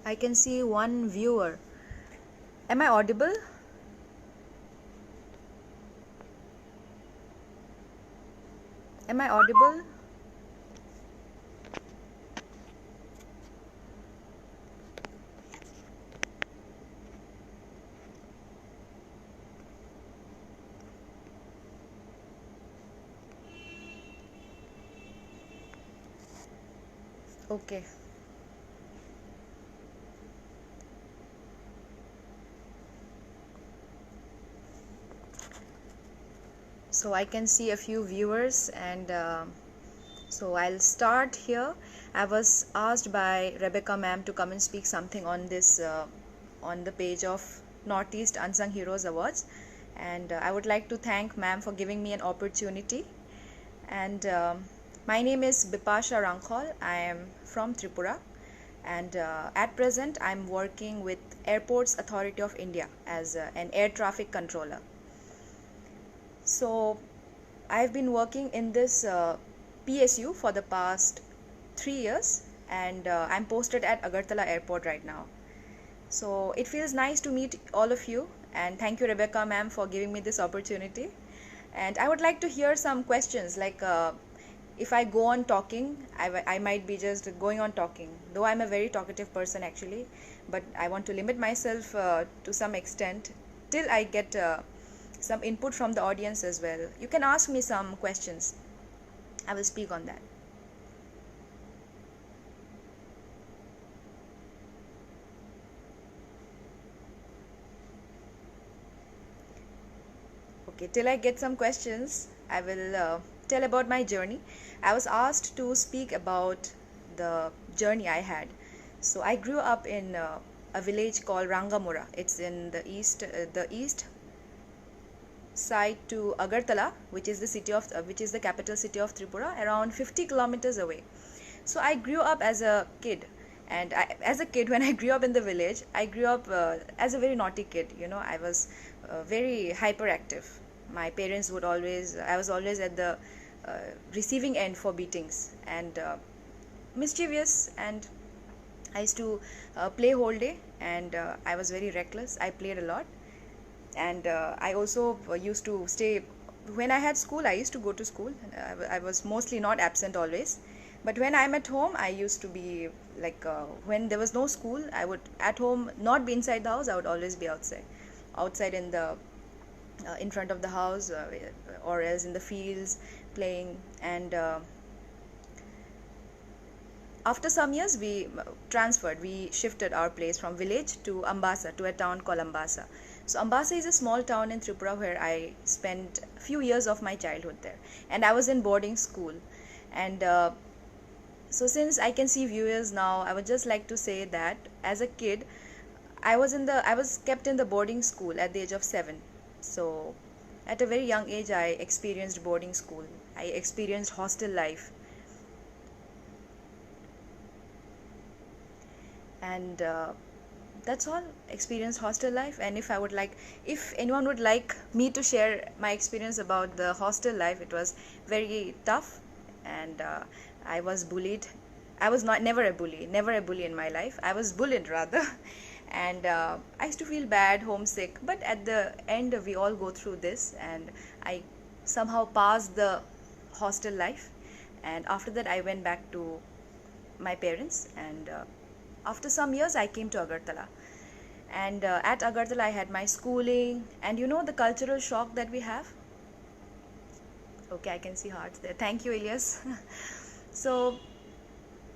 I can see one viewer. Am I audible? Am I audible? Okay. So I can see a few viewers, and so I'll start here. I was asked by Rebecca ma'am to come and speak something on this on the page of Northeast Unsung Heroes Awards, and I would like to thank ma'am for giving me an opportunity. And my name is Bipasha Hrangkhawl. I am from Tripura, and at present I'm working with Airports Authority of India as an air traffic controller. So I've been working in this PSU for the past 3 years, and I'm posted at Agartala Airport right now. So it feels nice to meet all of you, and thank you Rebecca ma'am for giving me this opportunity. And I would like to hear some questions, like if I go on talking, I might be just going on talking, though I'm a very talkative person actually, but I want to limit myself to some extent till I get some input from the audience as well. You can ask me some questions. I will speak on that. Okay, till I get some questions, I will tell about my journey. I was asked to speak about the journey I had. So I grew up in a village called Rangamura. It's in the east side to Agartala, which is the capital city of Tripura, around 50 kilometers away. So I grew up as a kid, and as a kid, when I grew up in the village, I grew up as a very naughty kid. I was very hyperactive. My parents would I was always at the receiving end for beatings, and mischievous, and I used to play whole day, and I was very reckless. I played a lot, and I also used to stay. When I had school, I used to go to school. I was mostly not absent always, but when I'm at home, I used to be like when there was no school, I would at home not be inside the house. I would always be outside in the in front of the house, or else in the fields playing. And after some years, we shifted our place from village to Ambasa, to a town called Ambasa. So Ambasa is a small town in Tripura where I spent a few years of my childhood there, and I was in boarding school. And so since I can see viewers now, I would just like to say that as a kid, I was kept in the boarding school at the age of 7. So at a very young age, I experienced boarding school. I experienced hostel life, and that's all. Experienced hostel life. And if anyone would like me to share my experience about the hostel life, it was very tough, and I was bullied. I was never a bully in my life. I was bullied rather. And I used to feel bad, homesick, but at the end we all go through this, and I somehow passed the hostel life. And after that, I went back to my parents, and after some years I came to Agartala. And at Agartala I had my schooling, and the cultural shock that we have. Okay, I can see hearts there. Thank you, Elias. So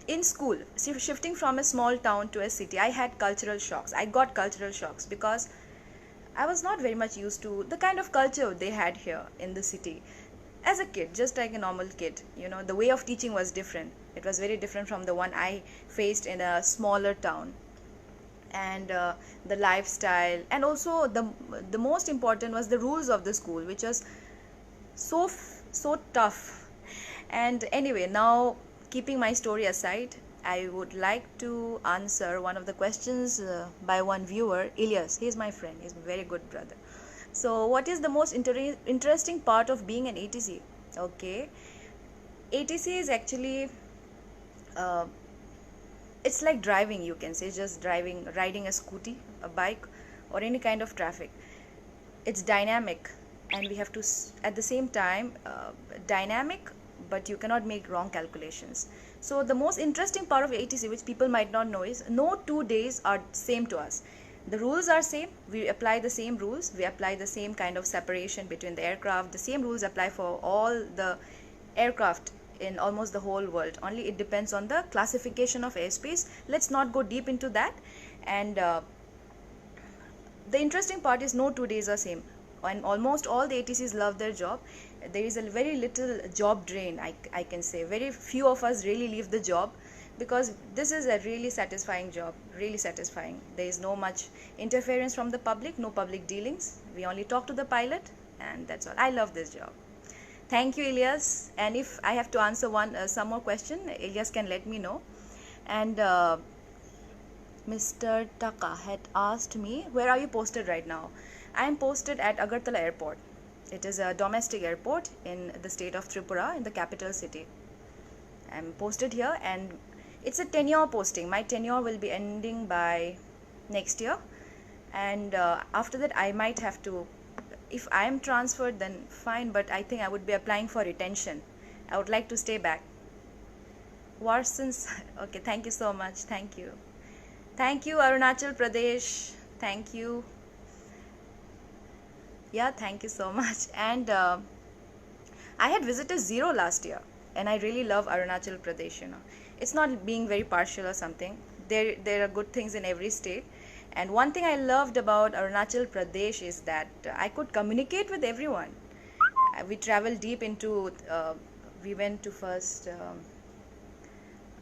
in school, shifting from a small town to a city, I had cultural shocks. I got cultural shocks because I was not very much used to the kind of culture they had here in the city. As a kid, just like a normal kid, the way of teaching was different. It was very different from the one I faced in a smaller town. And the lifestyle, and also the most important was the rules of the school, which was so tough. And anyway, now keeping my story aside, I would like to answer one of the questions by one viewer, Elias. He's my friend. He's a very good brother. So what is the most interesting part of being an ATC? Okay, ATC is actually it's like driving, you can say, just driving, riding a scooty, a bike, or any kind of traffic. It's dynamic, and we have to at the same time dynamic, but you cannot make wrong calculations. So the most interesting part of ATC, which people might not know, is no 2 days are same to us. The rules are same, we apply the same rules, we apply the same kind of separation between the aircraft, the same rules apply for all the aircraft in almost the whole world. Only it depends on the classification of airspace. Let's not go deep into that. And the interesting part is no 2 days are same, and almost all the ATCs love their job. There is a very little job drain, I can say. Very few of us really leave the job, because this is a really satisfying job, really satisfying. There is no much interference from the public, no public dealings. We only talk to the pilot, and that's all. I love this job. Thank you, Ilyas. And if I have to answer some more question, Ilyas can let me know. And Mr. Taka had asked me, where are you posted right now? I am posted at Agartala Airport. It is a domestic airport in the state of Tripura, in the capital city. I am posted here, and it's a tenure posting. My tenure will be ending by next year, and after that I might have to, if I am transferred then fine, but I think I would be applying for retention. I would like to stay back. Warsons, okay, thank you so much. Thank you. Thank you, Arunachal Pradesh. Thank you. Yeah, thank you so much. And I had visited Zero last year, and I really love Arunachal Pradesh. It's not being very partial or something. There are good things in every state. And one thing I loved about Arunachal Pradesh is that I could communicate with everyone. We traveled deep into, we went to first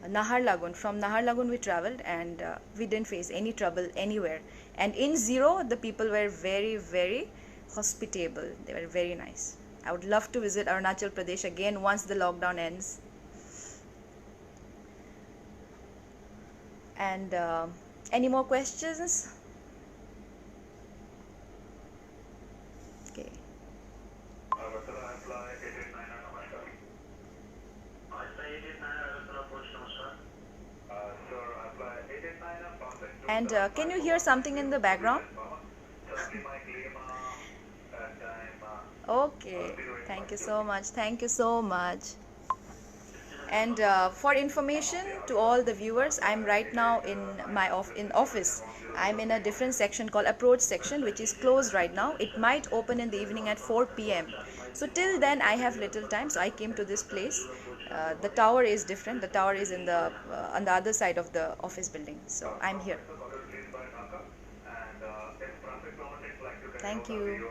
Naharlagun. From Naharlagun we traveled, and we didn't face any trouble anywhere. And in Zero, the people were very, very hospitable. They were very nice. I would love to visit Arunachal Pradesh again once the lockdown ends. And any more questions? Okay. And can you hear something in the background? Okay, thank you so much. Thank you so much. And for information to all the viewers, I'm right now in my office. I'm in a different section called approach section, which is closed right now. It might open in the evening at 4 p.m. So till then I have little time, so I came to this place. The tower is different. The tower is in the on the other side of the office building. So I'm here. Thank you.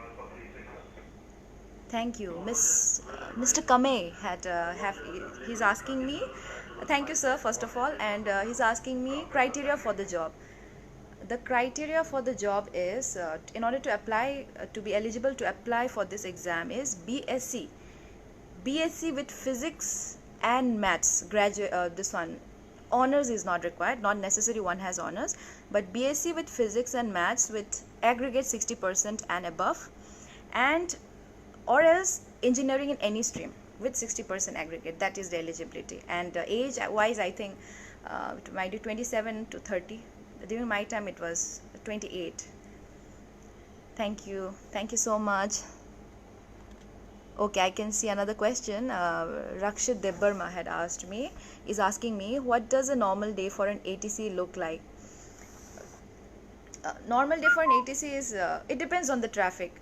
Thank you. Mr. Kame he's asking me, thank you sir first of all, and he's asking me criteria for the job. The criteria for the job is, in order to apply, to be eligible to apply for this exam, is BSc with physics and maths, this one, honors is not required, not necessary one has honors, but BSc with physics and maths with aggregate 60% and above, and or else engineering in any stream with 60% aggregate. That is the eligibility. And age wise, I think it might be 27 to 30. During my time it was 28. Thank you so much. Okay, I can see another question. Rakshit Debbarma had asked me, is asking me, what does a normal day for an ATC look like? Normal day for an ATC is, it depends on the traffic.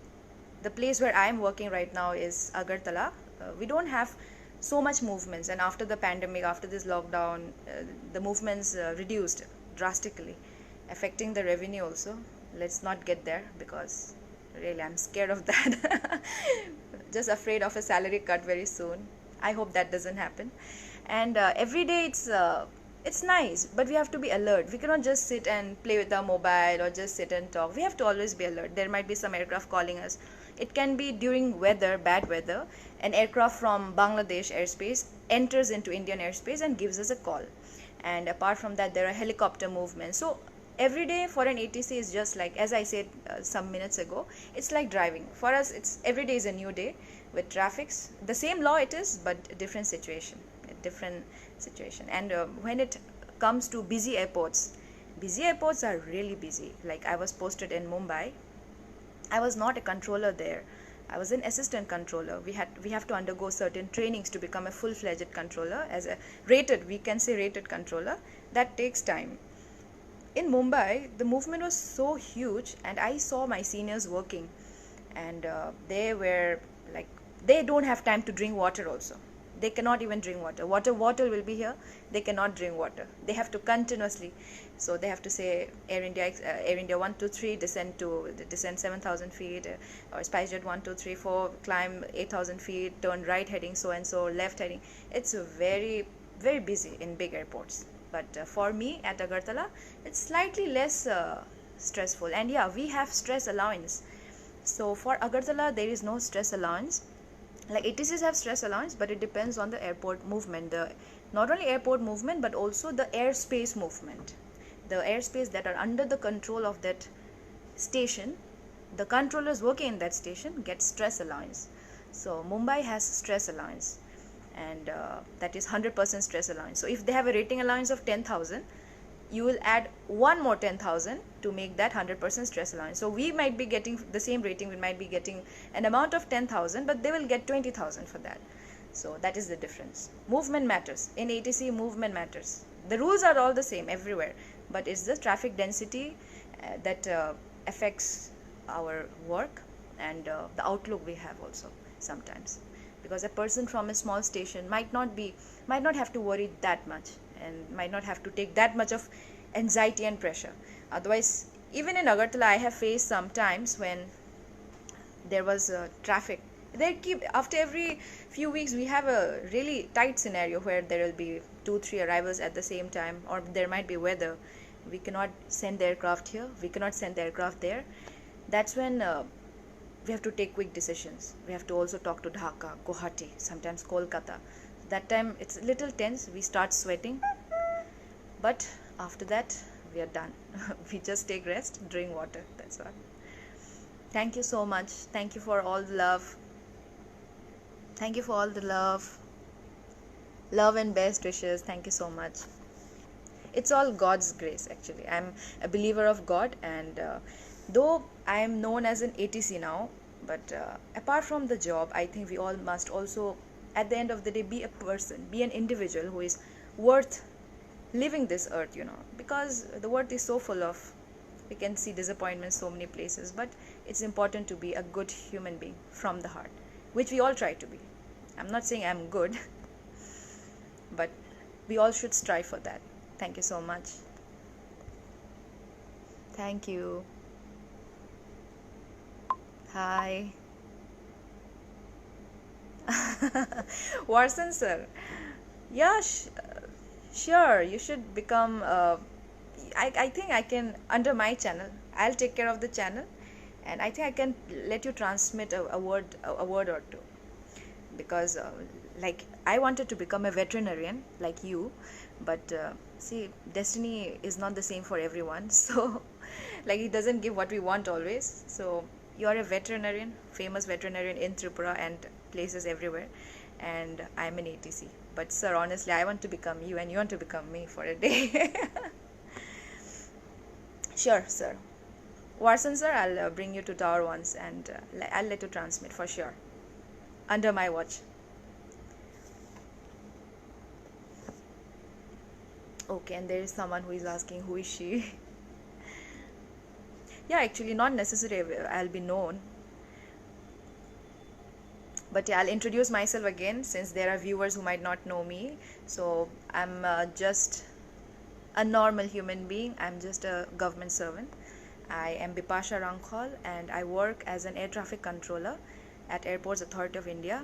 The place where I am working right now is Agartala. We don't have so much movements, and after the pandemic, after this lockdown, the movements reduced drastically, affecting the revenue also. Let's not get there, because really I'm scared of that. Just afraid of a salary cut very soon. I hope that doesn't happen. And every day it's nice, but we have to be alert. We cannot just sit and play with our mobile or just sit and talk. We have to always be alert. There might be some aircraft calling us. It can be during weather, bad weather. An aircraft from Bangladesh airspace enters into Indian airspace and gives us a call. And apart from that, there are helicopter movements. So every day for an ATC is just like, as I said some minutes ago, it's like driving. For us, it's every day is a new day with traffics. The same law it is, but different situation. And when it comes to busy airports are really busy. Like I was posted in Mumbai. I was not a controller there. I was an assistant controller. We have to undergo certain trainings to become a full-fledged controller, as a rated controller. That takes time. In Mumbai, the movement was so huge, and I saw my seniors working, and they were like, they don't have time to drink water also. They cannot even drink water. Water will be here. They cannot drink water. They have to continuously. So they have to say Air India 123, descend 7,000 feet, or SpiceJet 1, 2, 3, 4, climb 8,000 feet, turn right heading so and so, left heading. It's very, very busy in big airports. But for me at Agartala, it's slightly less stressful. And yeah, we have stress allowance. So for Agartala, there is no stress allowance. Like ATCs have stress allowance, but it depends on the airport movement. Not only airport movement, but also the airspace movement. The airspace that are under the control of that station, the controllers working in that station get stress allowance. So Mumbai has stress allowance, and that is 100% stress allowance. So if they have a rating allowance of 10,000, you will add one more 10,000 to make that 100% stress allowance. So we might be getting the same rating, we might be getting an amount of 10,000, but they will get 20,000 for that. So that is the difference. Movement matters. In ATC, movement matters. The rules are all the same everywhere, but it's the traffic density that affects our work and the outlook we have also sometimes. Because a person from a small station might not have to worry that much, and might not have to take that much of anxiety and pressure. Otherwise, even in Agartala, I have faced some times when there was traffic. After every few weeks, we have a really tight scenario where there will be 2-3 arrivals at the same time, or there might be weather. We cannot send the aircraft here, we cannot send the aircraft there. That's when we have to take quick decisions. We have to also talk to Dhaka, Guwahati, sometimes Kolkata. That time it's a little tense, we start sweating, but after that we are done. We just take rest, drink water, that's all. Thank you so much. Thank you for all the love. Thank you for all the love and best wishes. Thank you so much. It's all God's grace, actually. I'm a believer of God, and though I am known as an ATC now, but apart from the job, I think we all must also, at the end of the day, be a person, be an individual who is worth living this earth, because the world is so full of, we can see disappointments so many places, but it's important to be a good human being from the heart, which we all try to be. I'm not saying I'm good, but we all should strive for that. Thank you so much. Thank you. Hi. Warsan sir, yeah, sure, you should become I think I can, under my channel, I'll take care of the channel, and I think I can let you transmit a word or two, because like I wanted to become a veterinarian like you, but see, destiny is not the same for everyone. So like it doesn't give what we want always. So you are a veterinarian, famous veterinarian in Tripura and places everywhere, and I'm an ATC. But sir, honestly, I want to become you, and you want to become me for a day. Sure, sir. Warsan sir, I'll bring you to Tower once, and I'll let you transmit for sure, under my watch. Okay, and there is someone who is asking, who is she? Yeah, actually not necessarily I'll be known, but yeah, I'll introduce myself again, since there are viewers who might not know me. So I'm just a normal human being. I'm just a government servant. I am Bipasha Hrangkhawl, and I work as an air traffic controller at Airports Authority of India.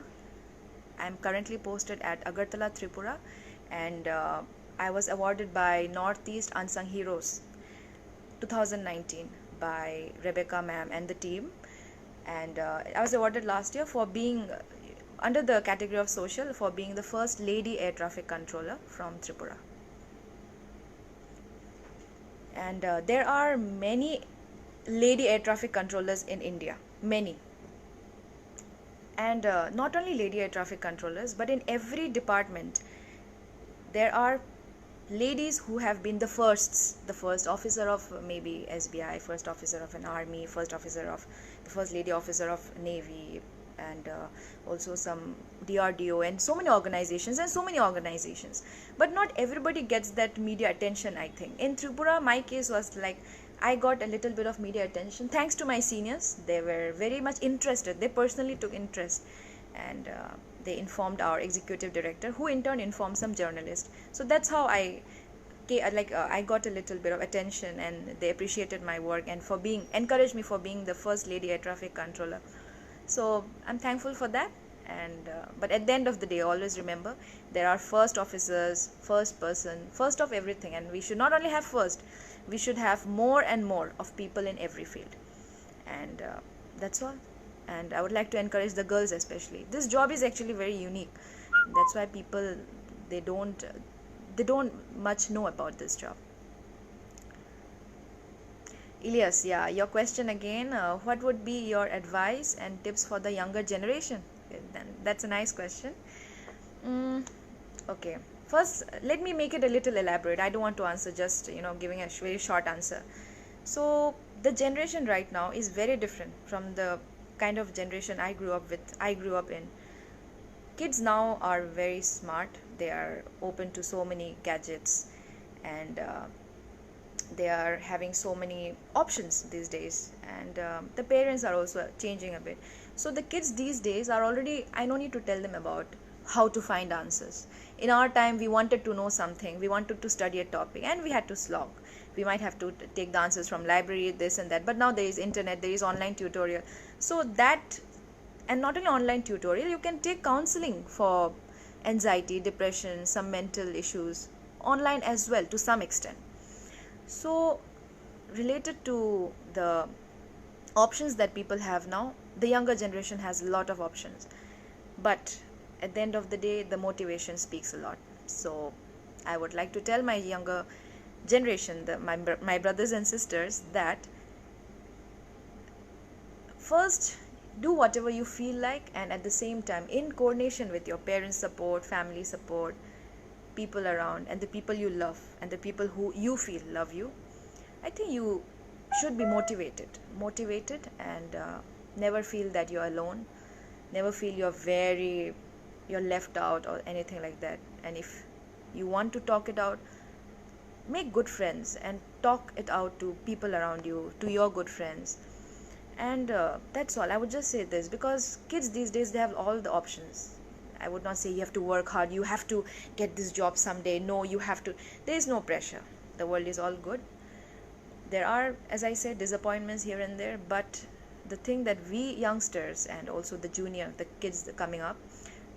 I'm currently posted at Agartala, Tripura, and I was awarded by Northeast Unsung Heroes 2019 by Rebecca ma'am and the team, and I was awarded last year for being under the category of social, for being the first lady air traffic controller from Tripura. And there are many lady air traffic controllers in India, many. And not only lady air traffic controllers, but in every department there are ladies who have been the first officer of maybe SBI, first officer of an army, the first lady officer of navy, and also some DRDO, and so many organizations. But not everybody gets that media attention. I think in Tripura, my case was like, I got a little bit of media attention thanks to my seniors. They were very much interested. They personally took interest, and they informed our executive director, who in turn informed some journalists. So that's how I got a little bit of attention, and they appreciated my work and encouraged me for being the first lady air traffic controller. So I'm thankful for that. And but at the end of the day, always remember, there are first officers, first person, first of everything, and we should not only have first, we should have more and more of people in every field. And that's all. And I would like to encourage the girls especially. This job is actually very unique. That's why people, they don't much know about this job. Elias, yeah, your question again. What would be your advice and tips for the younger generation? Then that's a nice question. Okay, first let me make it a little elaborate. I don't want to answer just giving a very short answer. So the generation right now is very different from the kind of generation I grew up in. Kids now are very smart. They are open to so many gadgets, and they are having so many options these days, and the parents are also changing a bit. So the kids these days are already, I don't need to tell them about how to find answers. In our time, we wanted to know something, we wanted to study a topic, and we had to slog. We might have to take the answers from library, this and that, but now there is internet, there is online tutorial. So that, and not only online tutorial, you can take counseling for anxiety, depression, some mental issues online as well to some extent. So related to the options that people have now, the younger generation has a lot of options, but at the end of the day, the motivation speaks a lot. So I would like to tell my younger generation, my brothers and sisters, that first do whatever you feel like, and at the same time, in coordination with your parents' support, family support, people around, and the people you love, and the people who you feel love you, I think you should be motivated, and never feel that you're alone, never feel you're left out or anything like that. And if you want to talk it out, make good friends and talk it out to people around you, to your good friends. And that's all. I would just say this, because kids these days, they have all the options. I would not say you have to work hard, you have to get this job someday. No, you have to. There is no pressure. The world is all good. There are, as I said, disappointments here and there, but the thing that we youngsters and also the kids coming up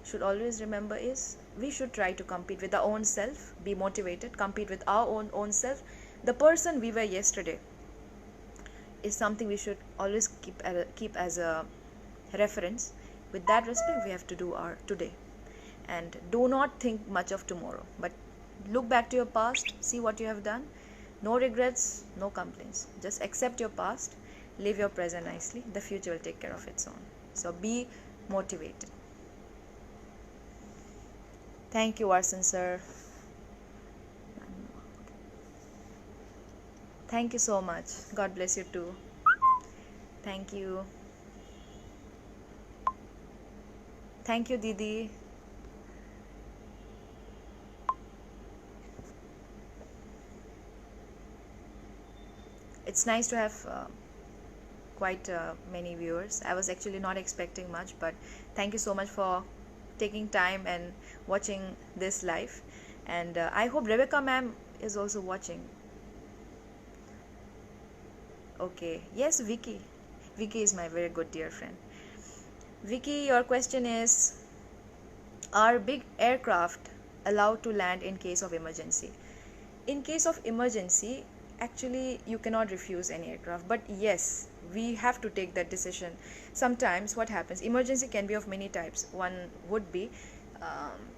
should always remember is, we should try to compete with our own self, be motivated, compete with our own self. The person we were yesterday is something we should always keep as a reference. With that respect, we have to do our today, and do not think much of tomorrow, but look back to your past, see what you have done. No regrets, no complaints. Just accept your past, live your present nicely. The future will take care of its own. So be motivated. Thank you, Arson sir. Thank you so much. God bless you too. Thank you. Thank you, Didi. It's nice to have quite many viewers. I was actually not expecting much, but thank you so much for taking time and watching this live. And I hope Rebecca ma'am is also watching. Okay, yes, Vicky is my very good dear friend. Vicky, your question is, are big aircraft allowed to land in case of emergency? In case of emergency, actually you cannot refuse any aircraft, but yes, we have to take that decision. Sometimes what happens, emergency can be of many types. One would be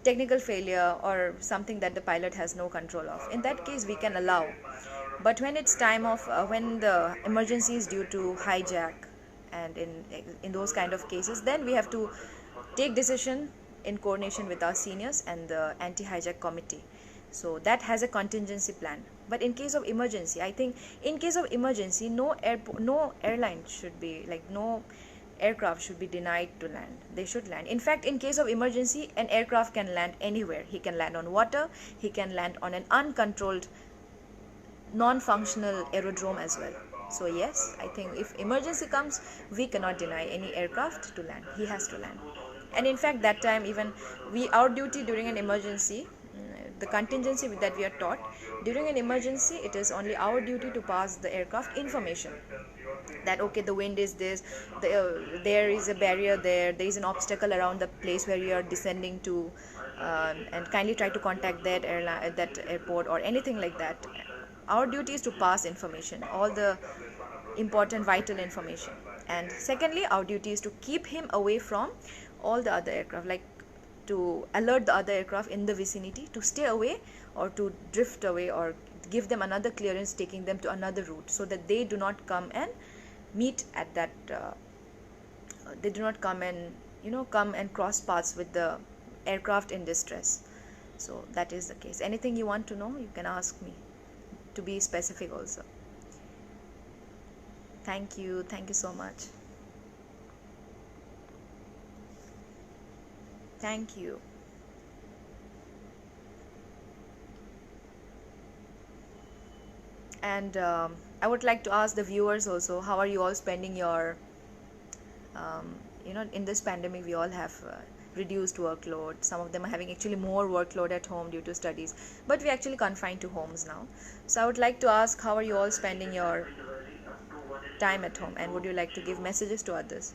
technical failure or something that the pilot has no control of. In that case, we can allow. But when it's time of when the emergency is due to hijack, and in those kind of cases, then we have to take decision in coordination with our seniors and the anti-hijack committee. So that has a contingency plan. But in case of emergency, I think in case of emergency, no airline should be like, no aircraft should be denied to land. They should land. In fact, in case of emergency, an aircraft can land anywhere. He can land on water, he can land on an uncontrolled non-functional aerodrome as well. So yes, I think if emergency comes, we cannot deny any aircraft to land. He has to land. And in fact, that time even our duty during an emergency, the contingency that we are taught, during an emergency, it is only our duty to pass the aircraft information that okay, the wind is this, there is a barrier there is an obstacle around the place where you are descending to, and kindly try to contact that airline, that airport, or anything like that. Our duty is to pass information, all the important vital information. And secondly, our duty is to keep him away from all the other aircraft, like to alert the other aircraft in the vicinity to stay away or to drift away, or give them another clearance taking them to another route, so that they do not come and meet at that they do not come and cross paths with the aircraft in distress. So that is the case. Anything you want to know, you can ask me, to be specific also. Thank you so much. Thank you. And I would like to ask the viewers also, how are you all spending your in this pandemic? We all have reduced workload. Some of them are having actually more workload at home due to studies, but we actually confined to homes now. So I would like to ask, how are you all spending your time at home, and would you like to give messages to others?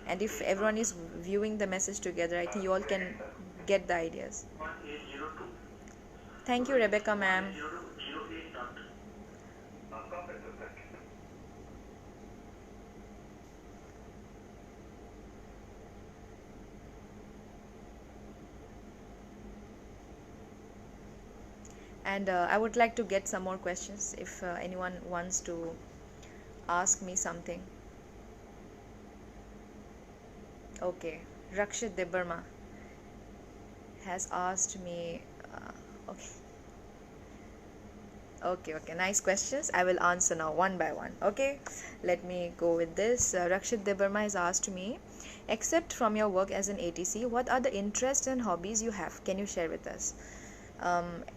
And if everyone is viewing the message together, I think you all can get the ideas. Thank you, Rebecca ma'am. And I would like to get some more questions if anyone wants to ask me something. Okay, Rakshit Debarma has asked me okay, nice questions. I will answer now one by one. Okay, let me go with this. Rakshit Debarma has asked me, except from your work as an ATC, what are the interests and hobbies you have? Can you share with us?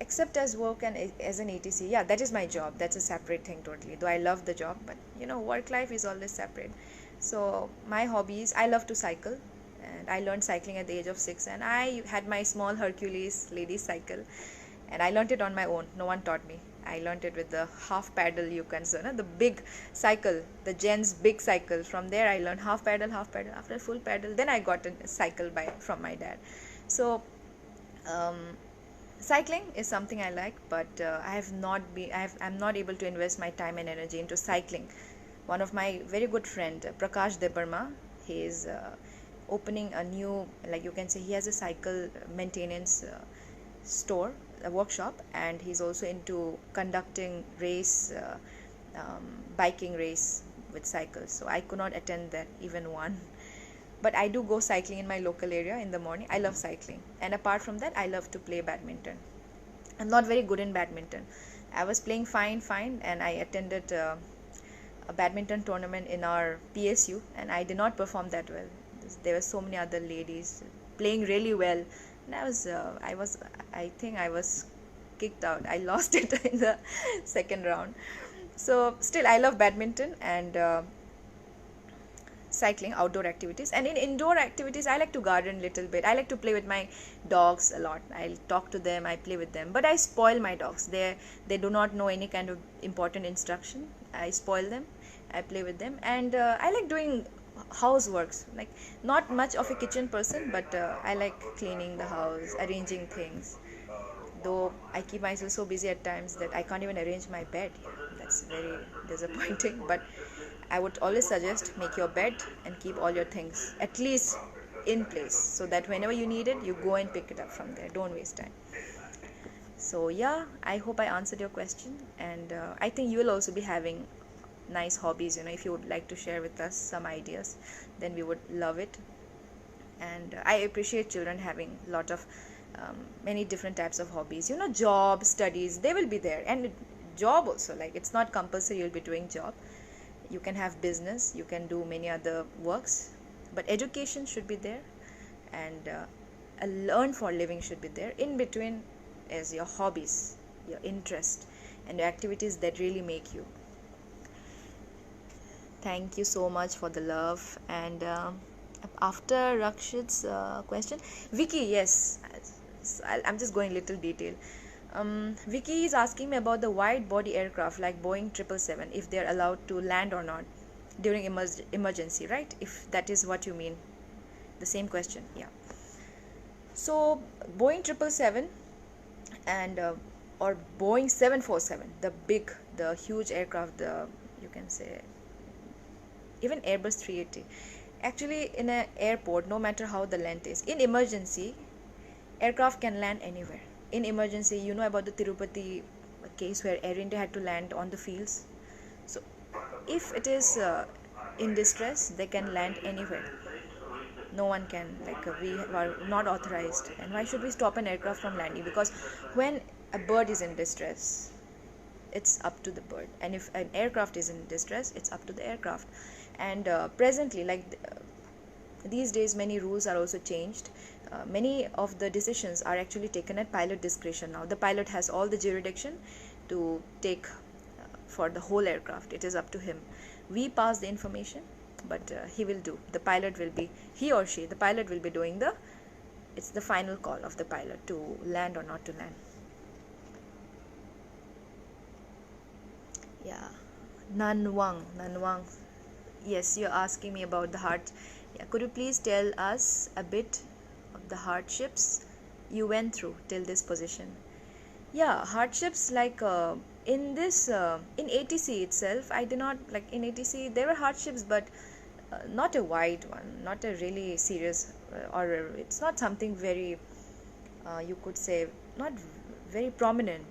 Except as work and as an ATC, yeah, that is my job. That's a separate thing totally, though I love the job, but work life is always separate. So my hobbies, I love to cycle, and I learned cycling at the age of 6, and I had my small Hercules ladies cycle, and I learned it on my own. No one taught me. I learned it with the half pedal, you can say, the big cycle, the Jen's big cycle. From there I learned half pedal. After full pedal, then I got a cycle from my dad. So cycling is something I like, but I'm not able to invest my time and energy into cycling. One of my very good friend, Prakash Debarma, he is opening a new, like you can say, he has a cycle maintenance store, a workshop, and he's also into conducting biking race with cycles. So I could not attend that even one, but I do go cycling in my local area in the morning. I love cycling, and apart from that, I love to play badminton. I'm not very good in badminton. I was playing fine, and I attended a badminton tournament in our PSU, and I did not perform that well. There were so many other ladies playing really well, and I think I was kicked out. I lost it in the second round. So still, I love badminton and cycling, outdoor activities. And in indoor activities, I like to garden a little bit. I like to play with my dogs a lot. I talk to them, I play with them, but I spoil my dogs. They do not know any kind of important instruction. I spoil them, I play with them, and I like doing houseworks. Like, not much of a kitchen person, but I like cleaning the house, arranging things, though I keep myself so busy at times that I can't even arrange my bed. That's very disappointing, but I would always suggest, make your bed and keep all your things at least in place, so that whenever you need it, you go and pick it up from there. Don't waste time. So yeah, I hope I answered your question, and I think you will also be having nice hobbies. If you would like to share with us some ideas, then we would love it. And I appreciate children having a lot of many different types of hobbies. Job, studies, they will be there. And job also, like, it's not compulsory you'll be doing job. You can have business, you can do many other works, but education should be there, and a learn for living should be there. In between is your hobbies, your interest, and your activities that really make you. Thank you so much for the love. And after Rakshit's question, Vicky, yes, I'm just going little detail. Vicky is asking me about the wide body aircraft like Boeing 777, if they are allowed to land or not during emergency, right? If that is what you mean, the same question. Yeah. So Boeing 777 and or Boeing 747, the huge aircraft, you can say even Airbus 380. Actually, in an airport, no matter how the length is, in emergency, aircraft can land anywhere. In emergency, you know about the Tirupati case where Air India had to land on the fields. So if it is in distress, they can land anywhere. No one can, like, we are not authorized. And why should we stop an aircraft from landing? Because when a bird is in distress, it's up to the bird, and if an aircraft is in distress, it's up to the aircraft. And presently, like, these days, many rules are also changed. Many of the decisions are actually taken at pilot discretion now. The pilot has all the jurisdiction to take for the whole aircraft. It is up to him. We pass the information, but he will do. The pilot will be, he or she, the pilot will be doing it's the final call of the pilot to land or not to land. Yeah. Nanwang. Yes, you're asking me about the heart. Yeah, could you please tell us a bit of the hardships you went through till this position? Yeah, hardships, like, in this in ATC itself, I did not, like, in ATC there were hardships, but not a wide one, not a really serious, or it's not something very, you could say, not very prominent.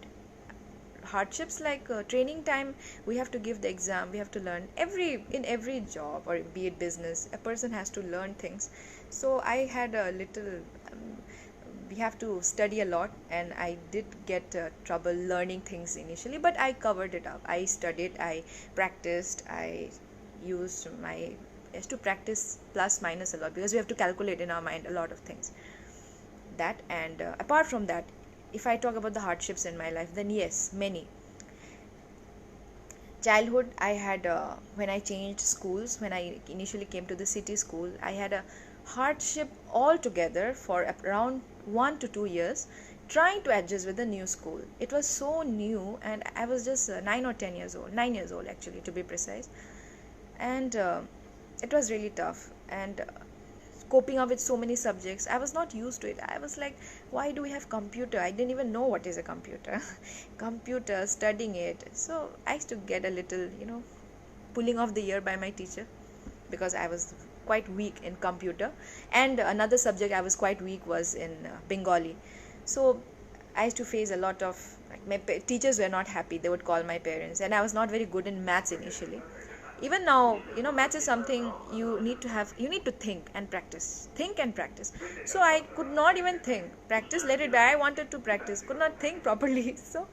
Hardships, like, training time, we have to give the exam, we have to learn in every job, or be it business, a person has to learn things. So I had a little, we have to study a lot, and I did get trouble learning things initially, but I covered it up. I studied, I practiced, I used to practice plus minus a lot, because we have to calculate in our mind a lot of things. That, and apart from that, if I talk about the hardships in my life, then yes, many. Childhood, I had, when I changed schools, when I initially came to the city school, I had a hardship altogether for around 1 to 2 years trying to adjust with the new school. It was so new, and I was just 9 or 10 years old, 9 years old actually, to be precise. And it was really tough, and coping up with so many subjects, I was not used to it. I was like, why do we have computer? I didn't even know what is a computer. Computer, studying it. So I used to get a little, pulling off the ear by my teacher, because I was quite weak in computer. And another subject I was quite weak was in Bengali. So I used to face a lot of, like, my teachers were not happy. They would call my parents, and I was not very good in maths initially. Even now, maths is something you need to think and practice. So I could not even think. Practice, let it be. I wanted to practice, could not think properly. So,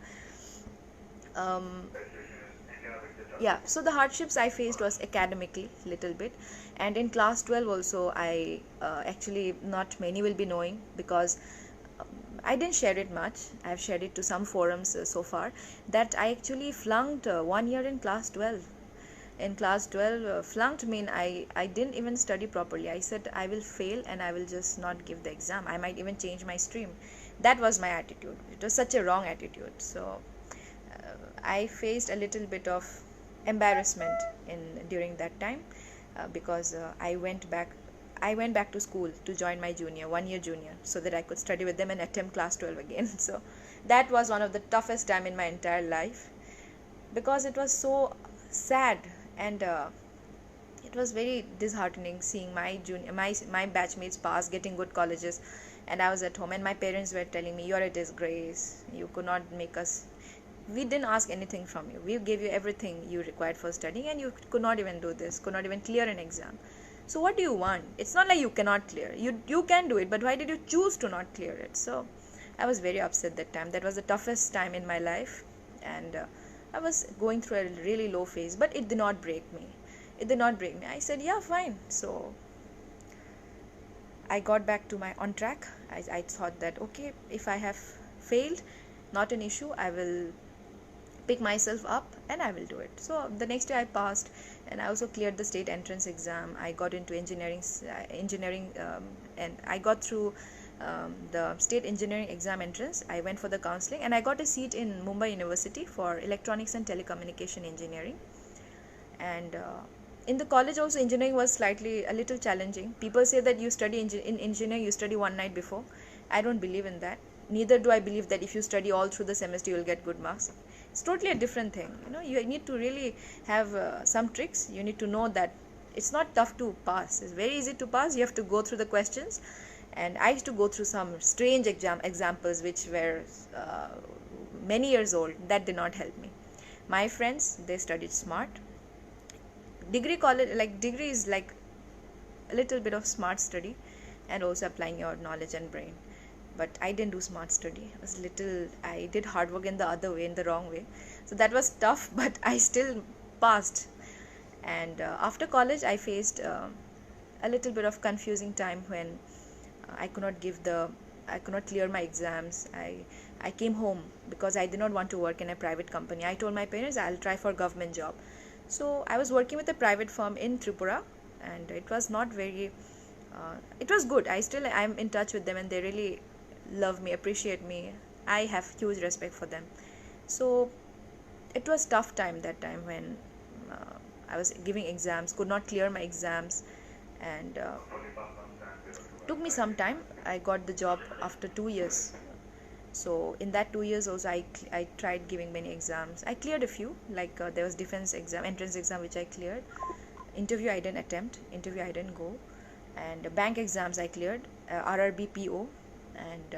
yeah. So the hardships I faced was academically, little bit. And in class 12 also, I actually, not many will be knowing, because I didn't share it much. I've shared it to some forums so far, that I actually flunked 1 year in class 12. In class 12, flunked mean I didn't even study properly. I said I will fail and I will just not give the exam. I might even change my stream. That was my attitude. It was such a wrong attitude. So I faced a little bit of embarrassment during that time, because I went back to school to join my 1 year junior, so that I could study with them and attempt class 12 again. So that was one of the toughest time in my entire life, because it was so sad. And it was very disheartening seeing my batchmates pass, getting good colleges, and I was at home, and my parents were telling me, you're a disgrace, you could not make us, we didn't ask anything from you, we gave you everything you required for studying, and you could not even do this, could not even clear an exam. So what do you want? It's not like you cannot clear, you can do it, but why did you choose to not clear it? So I was very upset that time. That was the toughest time in my life, and I was going through a really low phase, but it did not break me. It did not break me. I said, yeah, fine. So I got back to my on track. I thought that, okay, if I have failed, not an issue. I will pick myself up and I will do it. So the next day I passed, and I also cleared the state entrance exam. I got into engineering, and I got through the state engineering exam entrance. I went for the counseling, and I got a seat in Mumbai University for electronics and telecommunication engineering. And in the college also, engineering was a little challenging. People say that you study in engineering, you study one night before. I don't believe in that. Neither do I believe that if you study all through the semester you will get good marks. It's totally a different thing. You need to really have some tricks. You need to know that it's not tough to pass. It's very easy to pass. You have to go through the questions, and I used to go through some strange examples which were many years old. That did not help me. My friends, they studied smart. Degree is like a little bit of smart study and also applying your knowledge and brain. But I didn't do smart study. I did hard work in the other way, in the wrong way. So that was tough, but I still passed. And after college, I faced a little bit of confusing time when I could not clear my exams. I came home because I did not want to work in a private company. I told my parents I'll try for government job. So I was working with a private firm in Tripura, and it was not very, it was good. I'm in touch with them, and they really love me, appreciate me. I have huge respect for them. So it was tough time that time when I was giving exams, could not clear my exams, and took me some time. I got the job after 2 years. So in that 2 years also, I tried giving many exams. I cleared a few, like there was defense exam, entrance exam, which I cleared. Interview I didn't attempt, interview I didn't go. And bank exams I cleared, RRB PO, and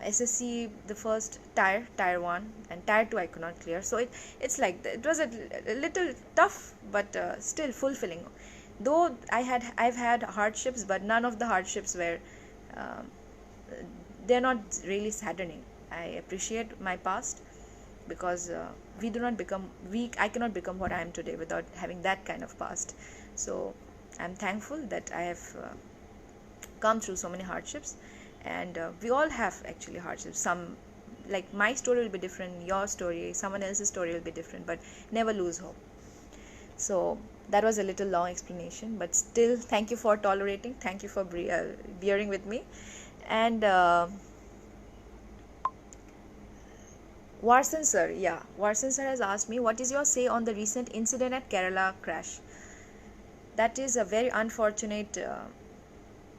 SSC, the first tier 1, and tier 2 I could not clear. So it's like it was a little tough, but still fulfilling. Though I've had hardships, but none of the hardships were they're not really saddening. I appreciate my past, because I cannot become what I am today without having that kind of past. So I'm thankful that I have come through so many hardships, and we all have actually hardships. Some, like my story will be different, your story, someone else's story will be different, but never lose hope. So that was a little long explanation, but still, thank you for tolerating, thank you for bearing with me. And Warsan sir has asked me, what is your say on the recent incident at Kerala crash? That is a very unfortunate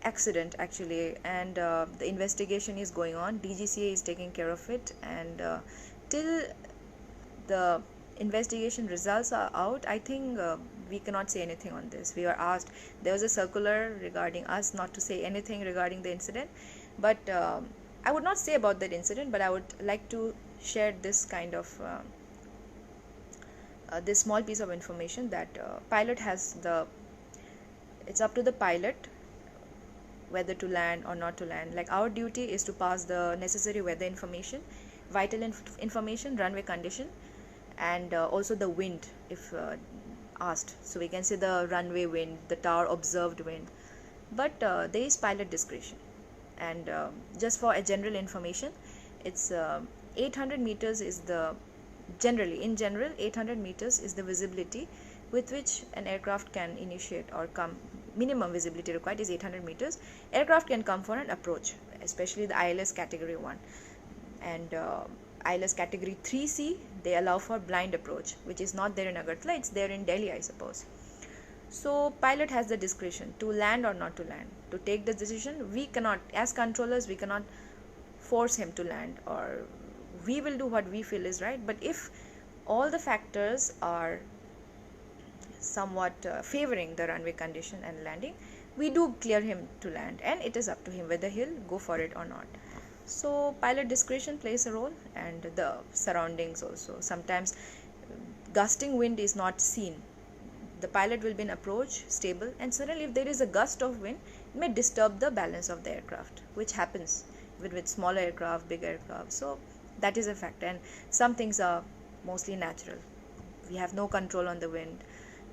accident actually, and the investigation is going on. DGCA is taking care of it, and till the investigation results are out, I think we cannot say anything on this. We were asked, there was a circular regarding us not to say anything regarding the incident, but I would not say about that incident, but I would like to share this kind of this small piece of information, that pilot has it's up to the pilot whether to land or not to land. Like, our duty is to pass the necessary weather information, vital information, runway condition, and also the wind if asked. So we can say the runway wind, the tower observed wind, but there is pilot discretion. And just for a general information, it's 800 meters is in general 800 meters is the visibility with which an aircraft can initiate or come. Minimum visibility required is 800 meters. Aircraft can come for an approach, especially the ILS category 1, and ILS category 3C, they allow for blind approach, which is not there in Agartala, it's there in Delhi, I suppose. So pilot has the discretion to land or not to land, to take the decision. We cannot, as controllers, we cannot force him to land, or we will do what we feel is right. But if all the factors are somewhat favoring the runway condition and landing, we do clear him to land, and it is up to him whether he'll go for it or not. So pilot discretion plays a role, and the surroundings also. Sometimes gusting wind is not seen. The pilot will be in approach, stable, and suddenly if there is a gust of wind, it may disturb the balance of the aircraft, which happens with smaller aircraft, big aircraft. So that is a fact. And some things are mostly natural. We have no control on the wind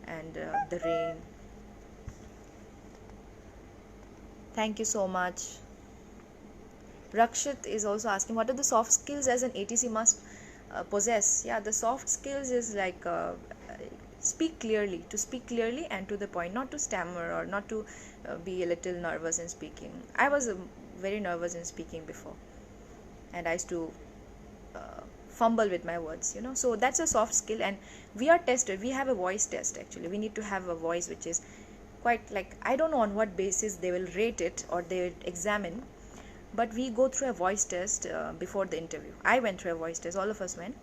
and the rain. Thank you so much. Rakshit is also asking, what are the soft skills as an ATC must possess? Yeah, the soft skills is like speak clearly, to speak clearly and to the point, not to stammer or not to be a little nervous in speaking. I was very nervous in speaking before, and I used to fumble with my words, so that's a soft skill. And we are tested, we have a voice test. Actually, we need to have a voice which is quite, like, I don't know on what basis they will rate it or they will examine, but we go through a voice test before the interview. I went through a voice test, all of us went.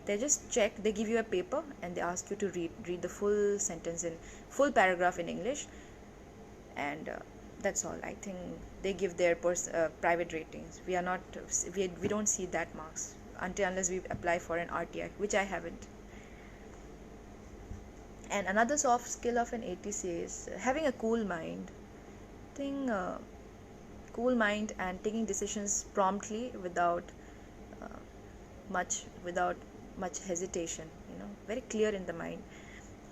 They just check, they give you a paper and they ask you to read the full sentence in full paragraph in English, and that's all. I think they give their private ratings. We are not, we don't see that marks unless we apply for an RTI, which I haven't. And another soft skill of an ATC is having a cool mind. I think cool mind and taking decisions promptly without much hesitation, very clear in the mind.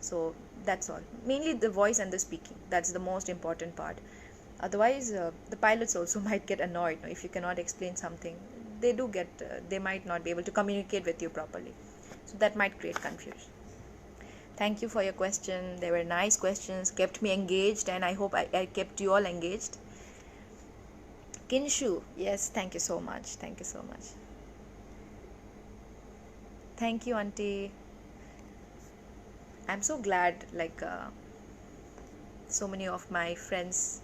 So that's all. Mainly the voice and the speaking, that's the most important part. Otherwise the pilots also might get annoyed if you cannot explain something. They might not be able to communicate with you properly, so that might create confusion. Thank you for your question. They were nice questions, kept me engaged, and I hope I kept you all engaged. Kinshu, yes, thank you so much. Thank you so much. Thank you, auntie. I'm so glad, like so many of my friends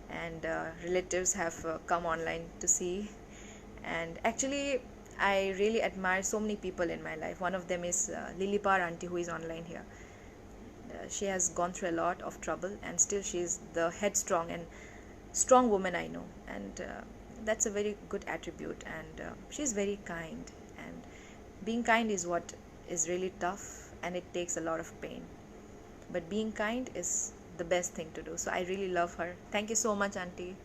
and relatives have come online to see. And actually I really admire so many people in my life. One of them is Lilipar auntie, who is online here. She has gone through a lot of trouble, and still she is the headstrong and strong woman I know, and that's a very good attribute. And she's very kind, and being kind is what is really tough, and it takes a lot of pain, but being kind is the best thing to do. So I really love her. Thank you so much, auntie.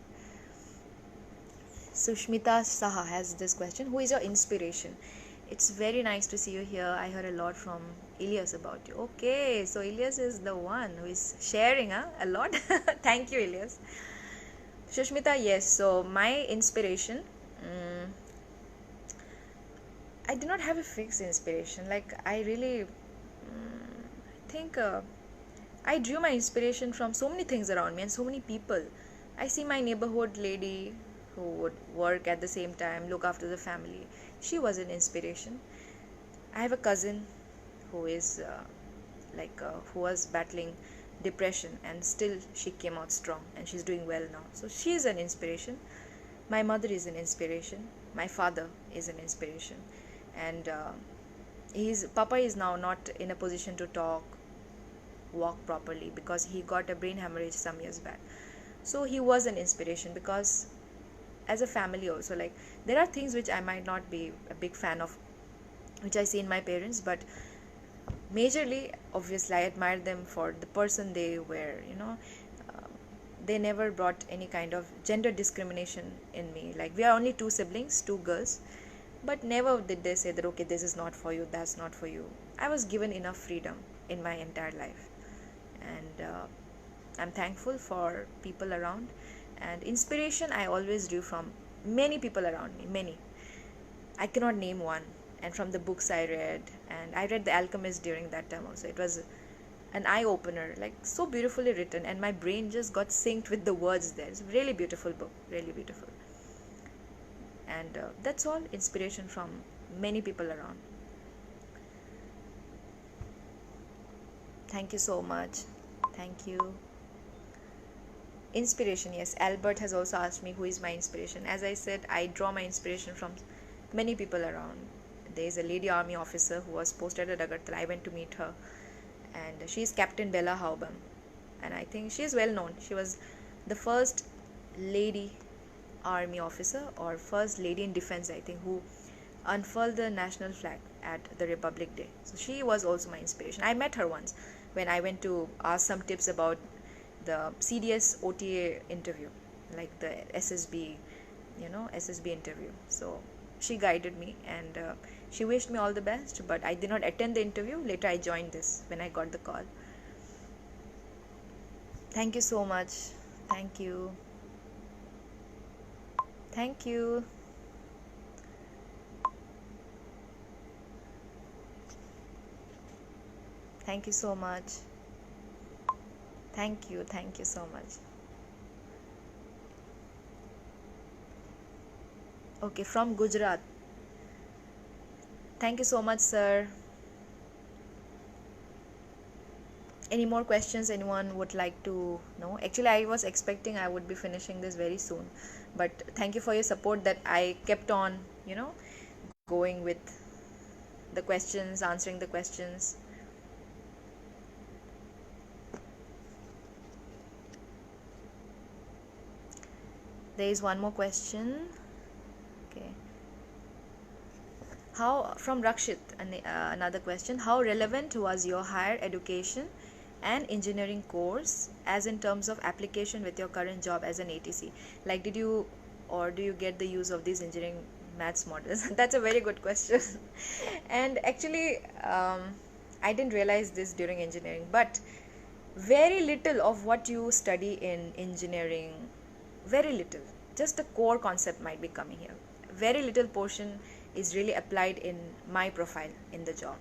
Sushmita Saha has this question: who is your inspiration? It's very nice to see you here. I heard a lot from Ilyas about you. Okay, so Ilyas is the one who is sharing a lot. Thank you, Ilyas. Sushmita, yes, so my inspiration, I do not have a fixed inspiration. Like, I really think I drew my inspiration from so many things around me and so many people. I see my neighborhood lady who would work at the same time, look after the family. She was an inspiration. I have a cousin who is who was battling depression, and still she came out strong and she's doing well now. So she is an inspiration. My mother is an inspiration. My father is an inspiration. And Papa is now not in a position to walk properly because he got a brain hemorrhage some years back. So he was an inspiration, because as a family also, like, there are things which I might not be a big fan of, which I see in my parents, but majorly, obviously, I admire them for the person they were. They never brought any kind of gender discrimination in me. Like, we are only 2 siblings, 2 girls, but never did they say that, okay, this is not for you, that's not for you. I was given enough freedom in my entire life, and I'm thankful for people around. And inspiration I always drew from many people around me, many. I cannot name one. And from the books I read, and I read The Alchemist during that time also. It was an eye-opener, like, so beautifully written, and my brain just got synced with the words there. It's a really beautiful book, really beautiful. And that's all, inspiration from many people around. Thank you so much. Thank you. Inspiration, yes, Albert has also asked me who is my inspiration. As I said, I draw my inspiration from many people around. There is a lady army officer who was posted at Agartala. I went to meet her, and she is Captain Bella Haubam, and I think she is well known. She was the first lady army officer, or first lady in defense, I think, who unfurled the national flag at the Republic Day. So she was also my inspiration. I met her once when I went to ask some tips about the CDS OTA interview, like the SSB SSB interview. So she guided me, and she wished me all the best, but I did not attend the interview. Later I joined this when I got the call. Thank you so much. Thank you. Thank you. Thank you so much. Thank you. Thank you so much. Okay, from Gujarat. Thank you so much, sir. Any more questions anyone would like to know? Actually, I was expecting I would be finishing this very soon, but thank you for your support that I kept on, going with the questions, answering the questions. There is one more question. Okay. From Rakshit, another question. How relevant was your higher education and engineering course as in terms of application with your current job as an ATC? Like, do you get the use of these engineering maths models? That's a very good question. And actually, I didn't realize this during engineering, but very little of what you study in engineering, very little, just the core concept might be coming here. Very little portion is really applied in my profile in the job.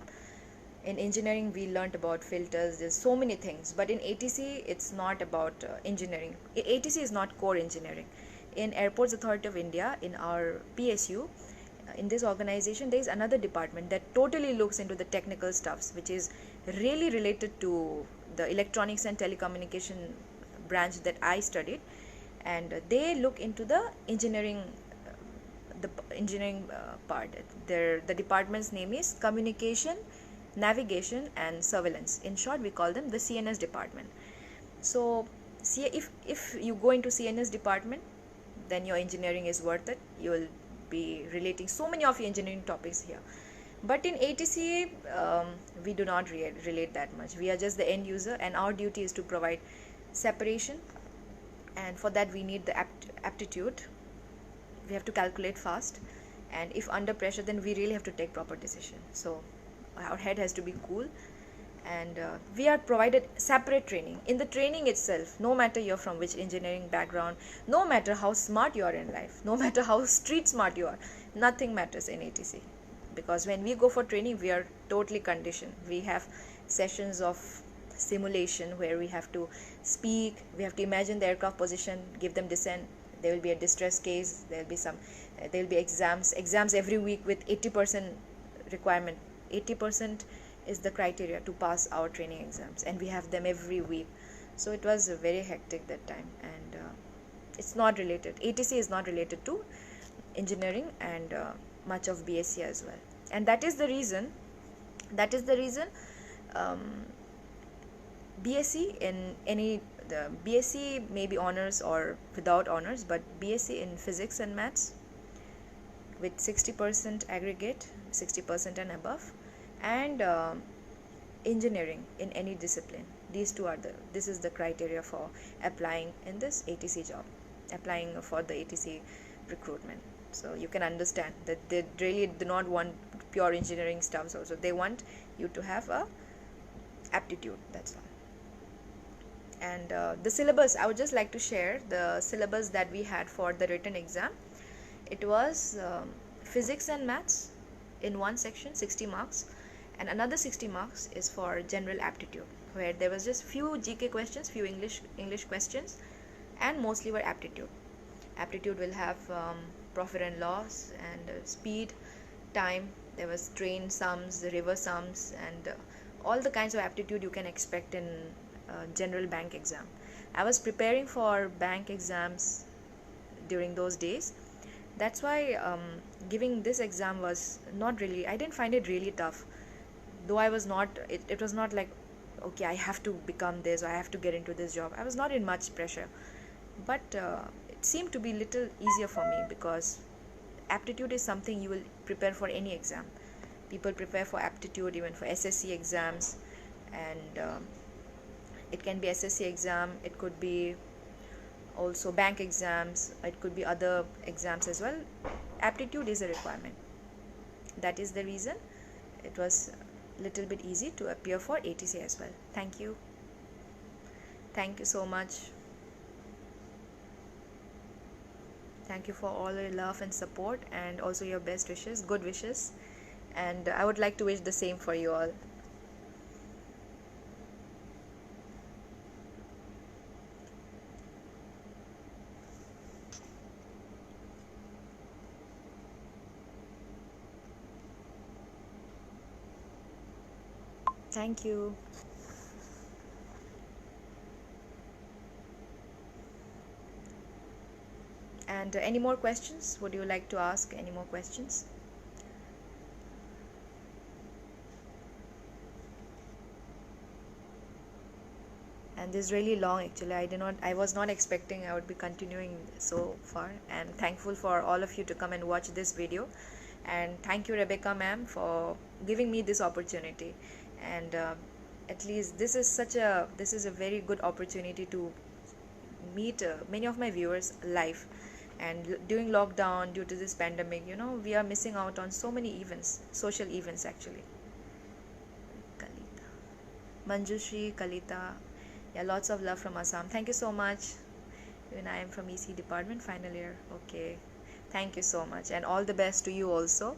In engineering, we learned about filters, there's so many things, but in ATC, it's not about engineering. ATC is not core engineering. In Airports Authority of India, in our PSU, in this organization, there is another department that totally looks into the technical stuffs, which is really related to the electronics and telecommunication branch that I studied, and they look into the engineering part. The department's name is Communication, Navigation and Surveillance. In short, we call them the CNS department. So if you go into CNS department, then your engineering is worth it. You will be relating so many of your engineering topics here. But in ATC, we do not relate that much. We are just the end user, and our duty is to provide separation, and for that we need the aptitude. We have to calculate fast, and if under pressure, then we really have to take proper decision. So our head has to be cool, and we are provided separate training. In the training itself, no matter you're from which engineering background, no matter how smart you are in life, no matter how street smart you are, nothing matters in ATC, because when we go for training, we are totally conditioned. We have sessions of simulation where we have to speak, we have to imagine the aircraft position, give them descent. There will be a distress case, there will be exams every week with 80% requirement. 80% is the criteria to pass our training exams, and we have them every week. So it was very hectic that time, and it's not related. ATC is not related to engineering and much of BSc as well. And that is the reason BSc in the BSc may be honors or without honors, but BSc in physics and maths with 60% aggregate, 60% and above, and engineering in any discipline. This is the criteria for applying in this ATC job, applying for the ATC recruitment. So you can understand that they really do not want pure engineering stuff also. They want you to have a aptitude, that's all. And the syllabus, I would just like to share the syllabus that we had for the written exam. It was physics and maths in one section, 60 marks, and another 60 marks is for general aptitude, where there was just few GK questions, few English questions, and mostly were aptitude. Aptitude will have profit and loss and speed, time. There was train sums, river sums, and all the kinds of aptitude you can expect in general bank exam. I was preparing for bank exams during those days. That's why giving this exam was not really, I didn't find it really tough. Though I was not, it was not like, okay, I have to become this, or I have to get into this job. I was not in much pressure. But it seemed to be little easier for me, because aptitude is something you will prepare for any exam. People prepare for aptitude even for SSC exams, and it can be SSC exam, it could be also bank exams, it could be other exams as well. Aptitude is a requirement. That is the reason it was a little bit easy to appear for ATC as well. Thank you. Thank you so much. Thank you for all your love and support, and also your best wishes, good wishes. And I would like to wish the same for you all. Thank you. And any more questions? Would you like to ask any more questions? And this is really long actually. I was not expecting I would be continuing so far, and thankful for all of you to come and watch this video. And thank you, Rebecca ma'am, for giving me this opportunity. And at least this is a very good opportunity to meet many of my viewers live. And during lockdown, due to this pandemic, we are missing out on so many events, social events actually. Kalita, Manjushri, Kalita, yeah, lots of love from Assam. Thank you so much. Even I am from EC department, final year. Okay, thank you so much, and all the best to you also.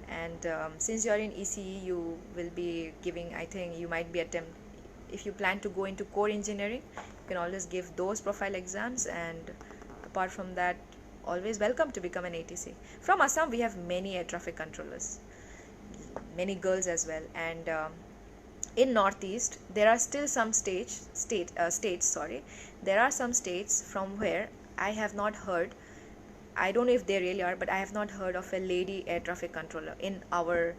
And since you are in ECE, you will be giving, I think you might be if you plan to go into core engineering, you can always give those profile exams. And apart from that, always welcome to become an ATC. From Assam, we have many air traffic controllers, many girls as well. And in Northeast, there are still some states. There are some states from where I have not heard. I don't know if they really are, but I have not heard of a lady air traffic controller in our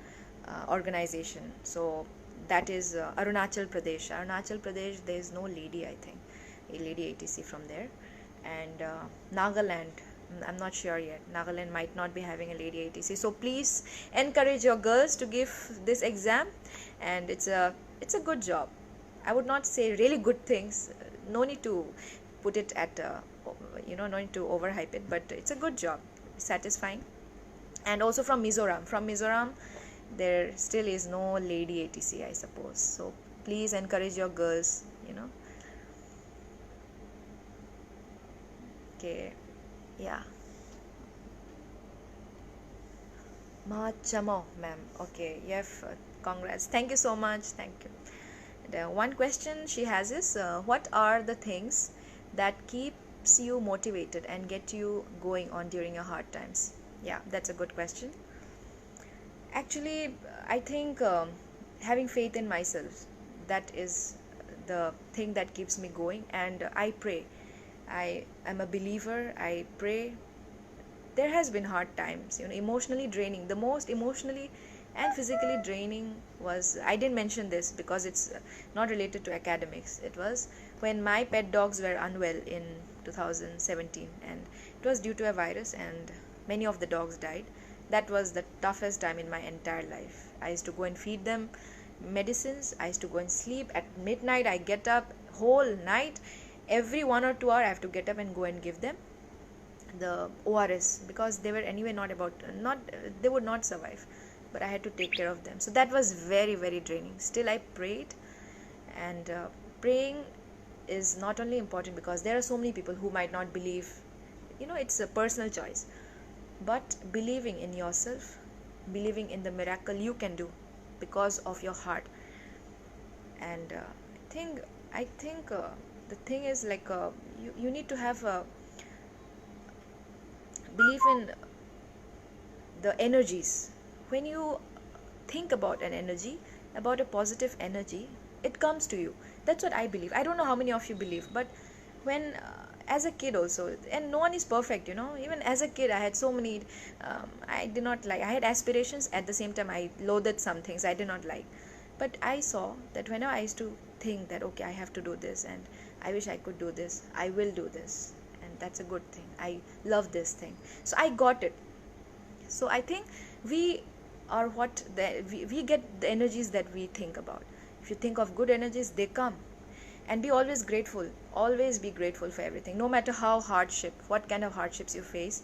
organization. So that is Arunachal Pradesh. Arunachal Pradesh, there is no lady, I think, a lady ATC from there. And Nagaland, I'm not sure yet. Nagaland might not be having a lady ATC. So please encourage your girls to give this exam, and it's a good job. I would not say really good things. No need to put it at no need to overhype it, but it's a good job, satisfying. And also from Mizoram, there still is no lady ATC, I suppose. So please encourage your girls. Okay, yeah. Chamo, ma'am. Okay, congrats. Thank you so much. Thank you. And, one question she has is, what are the things that keeps you motivated and get you going on during your hard times? Yeah, that's a good question. Actually, I think having faith in myself, that is the thing that keeps me going. And I pray. I am a believer. I pray. There has been hard times, emotionally draining. The most emotionally and physically draining was, I didn't mention this because it's not related to academics. It was when my pet dogs were unwell in 2017, and it was due to a virus, and many of the dogs died. That was the toughest time in my entire life. I used to go and feed them medicines. I used to go and sleep at midnight. I get up whole night. Every 1 or 2 hours I have to get up and go and give them the ORS, because they were anyway they would not survive, but I had to take care of them. So that was very, very draining. Still I prayed, and praying is not only important because there are so many people who might not believe, it's a personal choice, but believing in yourself, believing in the miracle you can do because of your heart. And I think the thing is like you need to have a belief in the energies. When you think about an energy, about a positive energy, it comes to you. That's what I believe. I don't know how many of you believe, but when as a kid also, and no one is perfect, even as a kid I had so many I did not like. I had aspirations, at the same time I loathed some things I did not like. But I saw that whenever I used to think that, okay, I have to do this, and I wish I could do this, I will do this, and that's a good thing, I love this thing, so I got it. So I think we are we get the energies that we think about. If you think of good energies, they come. And be always grateful. Always be grateful for everything, no matter how what kind of hardships you face.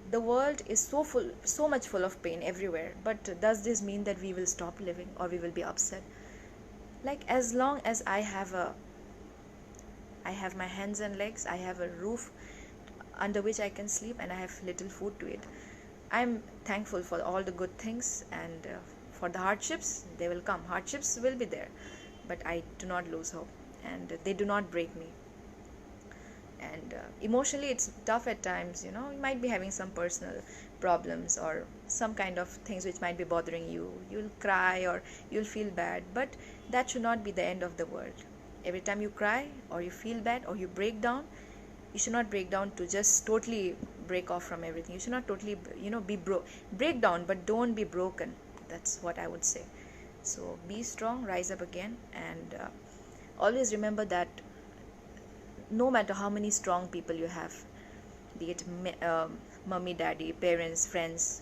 The world is so much full of pain everywhere, but does this mean that we will stop living or we will be upset? Like, as long as I have my hands and legs, I have a roof under which I can sleep, and I have little food to eat, I'm thankful for all the good things. And for the hardships, they will come. Hardships will be there, but I do not lose hope, and they do not break me. And emotionally, it's tough at times. You might be having some personal problems or some kind of things which might be bothering you. You'll cry or you'll feel bad, but that should not be the end of the world. Every time you cry or you feel bad or you break down, you should not break down to just totally break off from everything. You should not totally break down, but don't be broken. That's what I would say. So be strong, rise up again, and always remember that no matter how many strong people you have, be it mummy, daddy, parents, friends,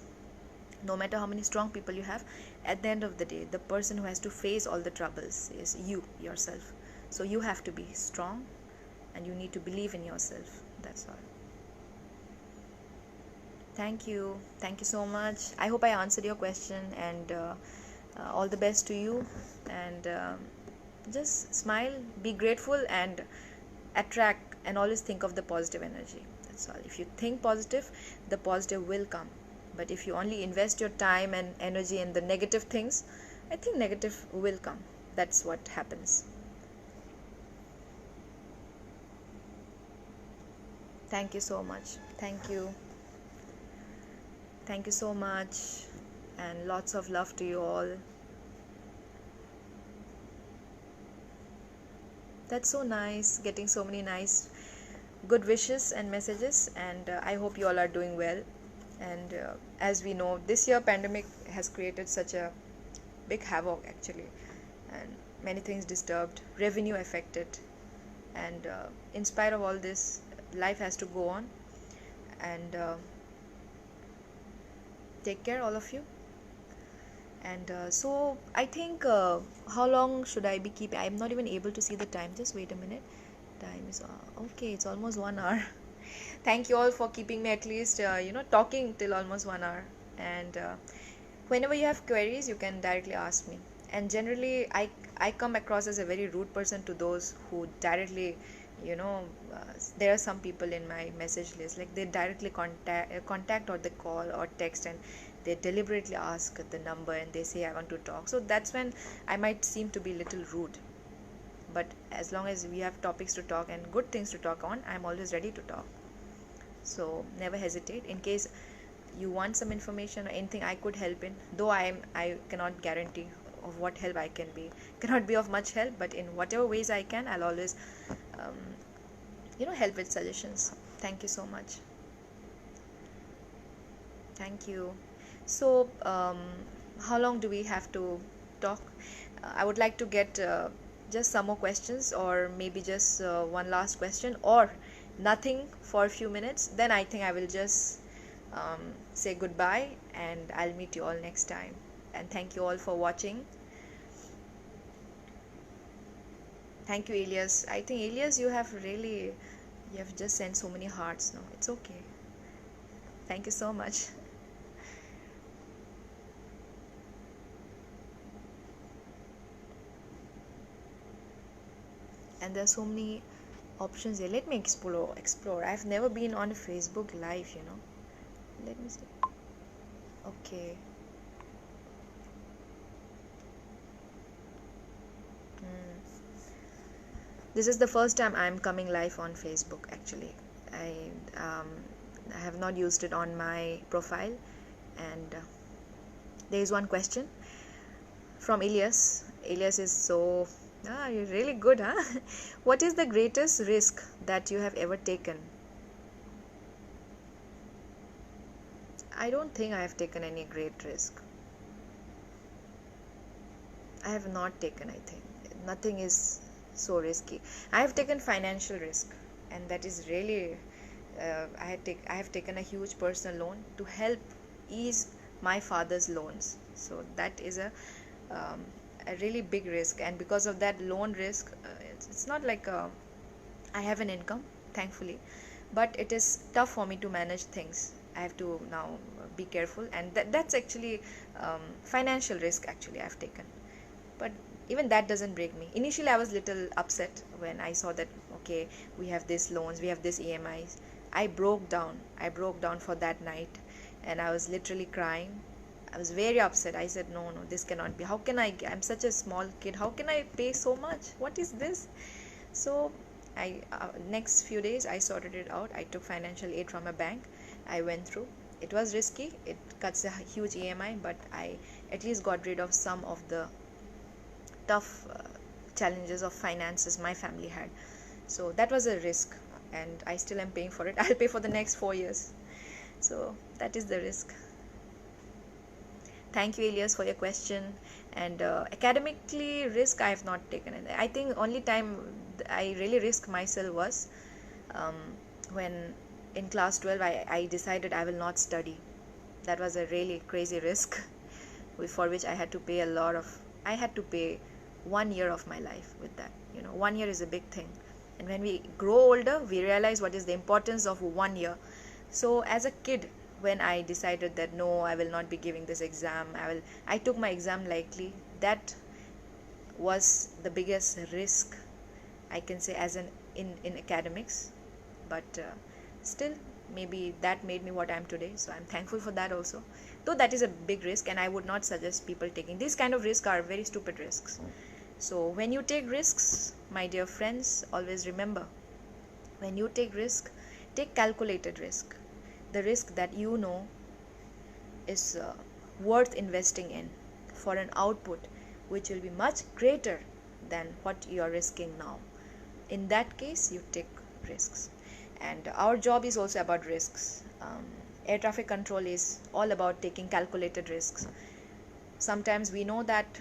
no matter how many strong people you have, at the end of the day, the person who has to face all the troubles is you yourself. So you have to be strong, and you need to believe in yourself. That's all. Thank you so much. I hope I answered your question, and all the best to you. And just smile, be grateful, and attract, and always think of the positive energy. That's all. If you think positive, the positive will come. But if you only invest your time and energy in the negative things, I think negative will come. That's what happens. Thank you so much. Thank you so much, and lots of love to you all. That's so nice, getting so many nice good wishes and messages, and I hope you all are doing well. And as we know, this year pandemic has created such a big havoc actually, and many things disturbed, revenue affected, and in spite of all this, life has to go on. And take care, all of you. And so I think how long should I be keeping? I'm not even able to see the time. Just wait a minute. Time is okay, it's almost 1 hour. Thank you all for keeping me at least talking till almost 1 hour. And whenever you have queries, you can directly ask me. And generally I come across as a very rude person to those who directly there are some people in my message list, like they directly contact or they call or text, and they deliberately ask the number and they say I want to talk. So that's when I might seem to be a little rude, but as long as we have topics to talk and good things to talk on, I'm always ready to talk. So never hesitate. In case you want some information or anything I could help in, though I cannot guarantee of what help I cannot be of much help, but in whatever ways I can, I'll always help with suggestions. Thank you so much. Thank you. So how long do we have to talk? I would like to get just some more questions, or maybe just one last question, or nothing for a few minutes. Then I think I will just say goodbye, and I'll meet you all next time. And thank you all for watching. Thank you, Elias. I think, Elias, you have just sent so many hearts. No, it's okay. Thank you so much. And there are so many options here. Let me explore. I've never been on a Facebook Live, Let me see. Okay. This is the first time I'm coming live on Facebook actually. I have not used it on my profile. And there is one question from Elias. Elias is so... you're really good, huh? What is the greatest risk that you have ever taken? I don't think I have taken any great risk. I have not taken, I think. Nothing is so risky. I have taken financial risk, and that is really... I have taken a huge personal loan to help ease my father's loans. So that is a really big risk, and because of that loan risk, it's not like I have an income, thankfully, but it is tough for me to manage things. I have to now be careful, and that's actually financial risk actually I've taken. But even that doesn't break me. Initially I was little upset when I saw that, okay, we have these loans, we have this EMIs. I broke down for that night, and I was literally crying. I was very upset. I said, no, this cannot be. How can I'm such a small kid, how can I pay so much? What is this? So I next few days I sorted it out. I took financial aid from a bank. I went through. It was risky, it cuts a huge EMI, but I at least got rid of some of the tough challenges of finances my family had. So that was a risk, and I still am paying for it. I'll pay for the next 4 years. So that is the risk. Thank you, Elias, for your question. And academically, risk I have not taken. I think only time I really risked myself was um, when in class 12 I decided I will not study. That was a really crazy risk for which I had to pay I had to pay 1 year of my life with that. 1 year is a big thing. And when we grow older, we realize what is the importance of 1 year. So as a kid, when I decided that no, I will not be giving this exam, I took my exam lightly. That was the biggest risk I can say as in academics. But still, maybe that made me what I am today. So I'm thankful for that also. Though that is a big risk, and I would not suggest people taking these kind of risks. Are very stupid risks. So when you take risks, my dear friends, always remember, when you take risk, take calculated risk. The risk that is worth investing in for an output which will be much greater than what you are risking now. In that case, you take risks. And our job is also about risks. Air traffic control is all about taking calculated risks. Sometimes we know that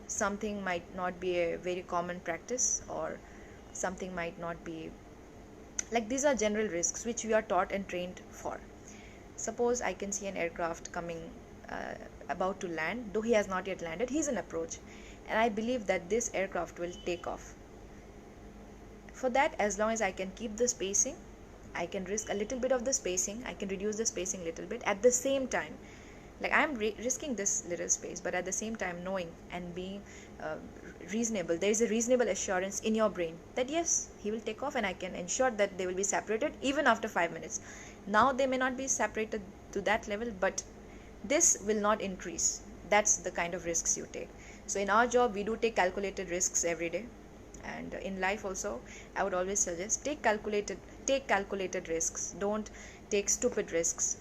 something might not be a very common practice, or something might not be like, these are general risks which we are taught and trained for. Suppose I can see an aircraft coming, about to land, though he has not yet landed, he's in approach, and I believe that this aircraft will take off. For that, as long as I can keep the spacing, I can risk a little bit of the spacing, I can reduce the spacing a little bit. At the same time, like, I'm risking this little space, but at the same time knowing and being reasonable, there is a reasonable assurance in your brain that yes, he will take off, and I can ensure that they will be separated even after 5 minutes. Now they may not be separated to that level, but this will not increase. That's the kind of risks you take. So in our job, we do take calculated risks every day. And in life also, I would always suggest, take calculated risks. Don't take stupid risks.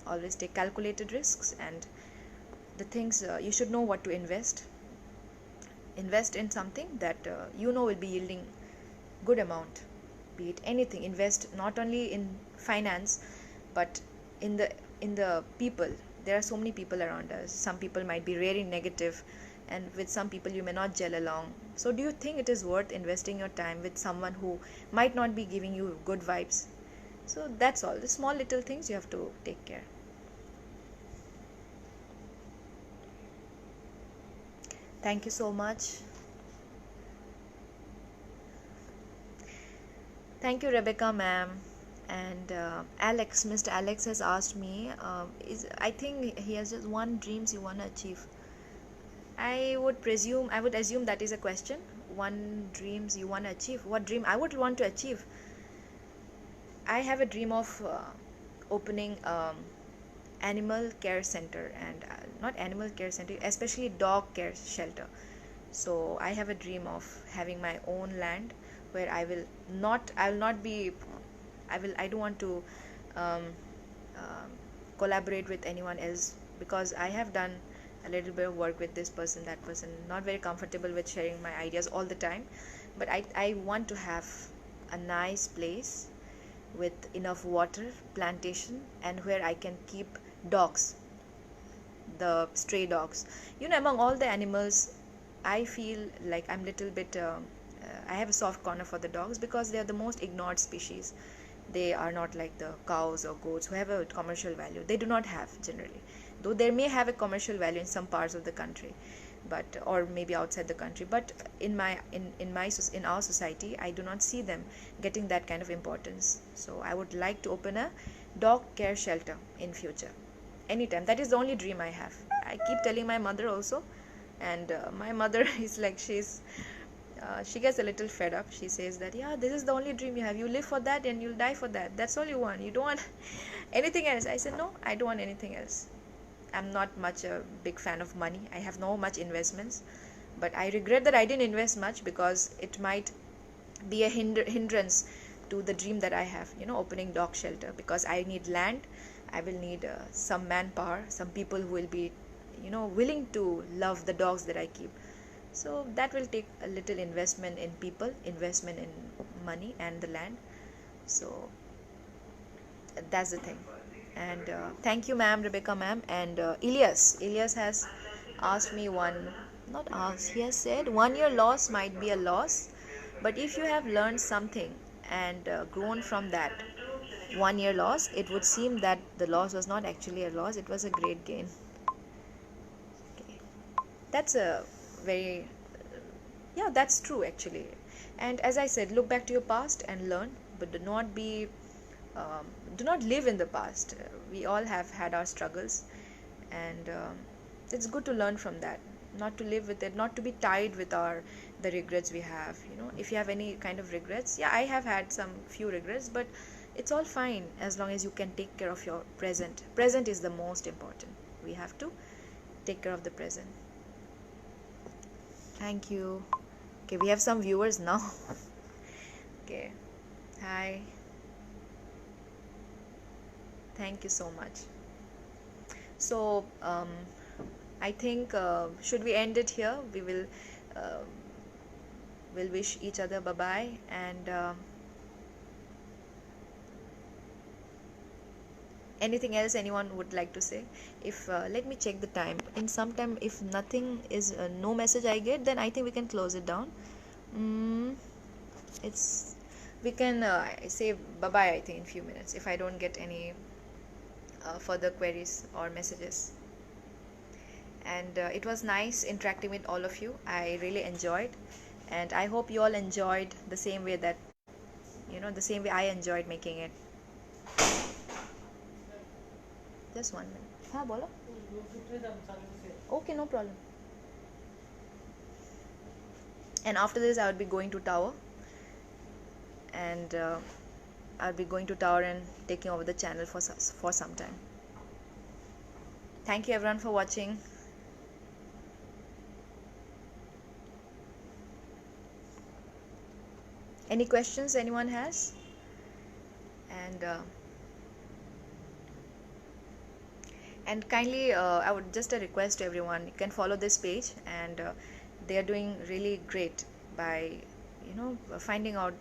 Always take calculated risks. And the things, you should know what to invest in something that will be yielding good amount, be it anything. Invest not only in finance, but in the people. There are so many people around us. Some people might be very negative, and with some people you may not gel along. So do you think it is worth investing your time with someone who might not be giving you good vibes? So that's all. The small little things you have to take care. Thank you so much. Thank you, Rebecca ma'am. And Alex, Mr. Alex has asked me, I think he has just one dreams you want to achieve. I would assume that is a question. One dreams you want to achieve. What dream I would want to achieve? I have a dream of opening animal care center, and not animal care center, especially dog care shelter. So I have a dream of having my own land where I don't want to collaborate with anyone else, because I have done a little bit of work with this person, that person, not very comfortable with sharing my ideas all the time. But I want to have a nice place with enough water, plantation, and where I can keep dogs, the stray dogs. Among all the animals, I feel like I'm little bit I have a soft corner for the dogs, because they are the most ignored species. They are not like the cows or goats who have a commercial value. They do not have, generally, though they may have a commercial value in some parts of the country. but or maybe outside the country, but in our society I do not see them getting that kind of importance. So I would like to open a dog care shelter in future, anytime. That is the only dream I have. I keep telling my mother also, and my mother is like, she gets a little fed up. She says that, yeah, this is the only dream you have. You live for that and you'll die for that. That's all you want. You don't want anything else. I said, no, I don't want anything else. I'm not much a big fan of money. I have no much investments, but I regret that I didn't invest much, because it might be a hindrance to the dream that I have, opening dog shelter, because I need land. I will need some manpower, some people who will be, willing to love the dogs that I keep. So that will take a little investment in people, investment in money and the land. So that's the thing. And thank you, ma'am, Rebecca ma'am. And Elias has asked me not asked, he has said 1 year loss might be a loss, but if you have learned something and grown from that 1 year loss, it would seem that the loss was not actually a loss, it was a great gain. Okay. That's a very, yeah, that's true actually. And as I said, look back to your past and learn, but do not live in the past. We all have had our struggles, and it's good to learn from that, not to live with it, not to be tied with the regrets we have. If you have any kind of regrets, yeah, I have had some few regrets, but it's all fine as long as you can take care of your present is the most important. We have to take care of the present. Thank you. Okay, we have some viewers now. Okay, hi, thank you so much. So I think should we end it here? We will wish each other bye bye, and anything else anyone would like to say? If let me check the time. In some time, if nothing is no message I get, then I think we can close it down. We can say bye bye, I think, in few minutes, if I don't get any further queries or messages. And it was nice interacting with all of you. I really enjoyed, and I hope you all enjoyed the same way that the same way I enjoyed making it. Just 1 minute. हाँ बोलो. Okay, no problem. And after this, I would be going to Tower, and I'll be going to Tower and taking over the channel for some time. Thank you everyone for watching. Any questions anyone has? And kindly, I would just a request to everyone, you can follow this page, and they are doing really great by finding out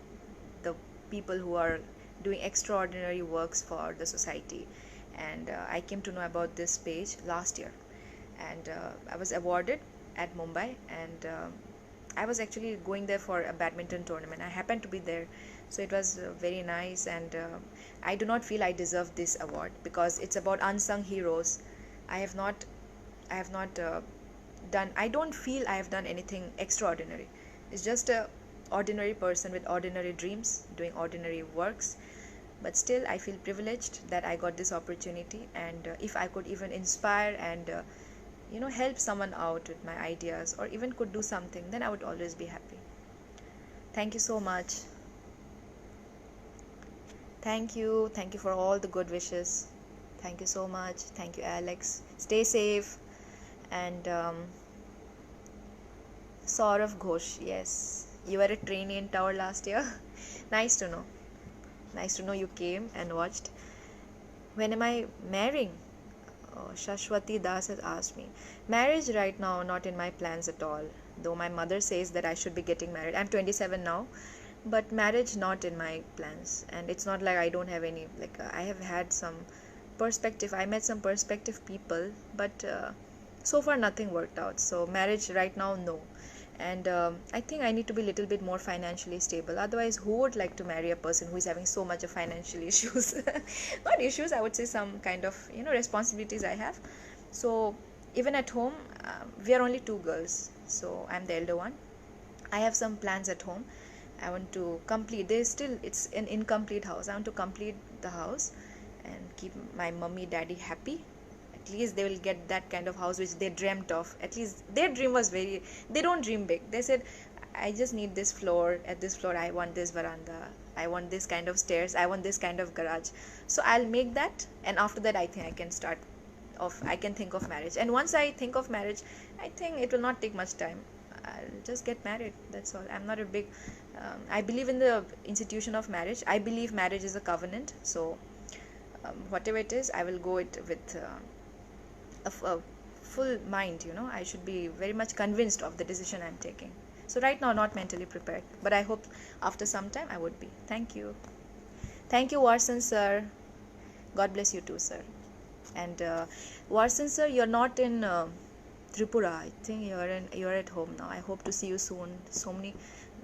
the people who are doing extraordinary works for the society. And I came to know about this page last year, and I was awarded at Mumbai, and I was actually going there for a badminton tournament. I happened to be there, so it was very nice, and I do not feel I deserve this award, because it's about unsung heroes. I don't feel I have done anything extraordinary. It's just a ordinary person with ordinary dreams doing ordinary works, but still I feel privileged that I got this opportunity. And if I could even inspire and help someone out with my ideas, or even could do something, then I would always be happy. Thank you so much. Thank you for all the good wishes. Thank you so much. Thank you, Alex. Stay safe. And Saurav Ghosh, yes, you were a trainee in Tower last year. Nice to know you came and watched. When am I marrying? Shashwati Das has asked me. Marriage right now, not in my plans at all, though my mother says that I should be getting married. I'm 27 now, but marriage not in my plans. And it's not like I don't have any, I have had some perspective, I met some perspective people, but so far nothing worked out. So marriage right now, no. And I think I need to be a little bit more financially stable. Otherwise, who would like to marry a person who is having so much of financial issues? Not issues, I would say some kind of responsibilities I have. So even at home, we are only two girls, so I'm the elder one. I have some plans at home. I want to complete, it's an incomplete house. I want to complete the house and keep my mummy daddy happy. At least they will get that kind of house which they dreamt of. At least their dream was they don't dream big. They said, I just need this floor. At this floor I want this veranda, I want this kind of stairs, I want this kind of garage. So I'll make that, and after that I think I can think of marriage. And once I think of marriage, I think it will not take much time. I'll just get married, that's all. I'm not a big I believe in the institution of marriage. I believe marriage is a covenant. So whatever it is, I will go it with a full mind. I should be very much convinced of the decision I'm taking. So right now, not mentally prepared, but I hope after some time I would be. Thank you. Thank you, Warsan sir. God bless you too, sir. And Warsan sir, you're not in Tripura. I think you're at home now. I hope to see you soon.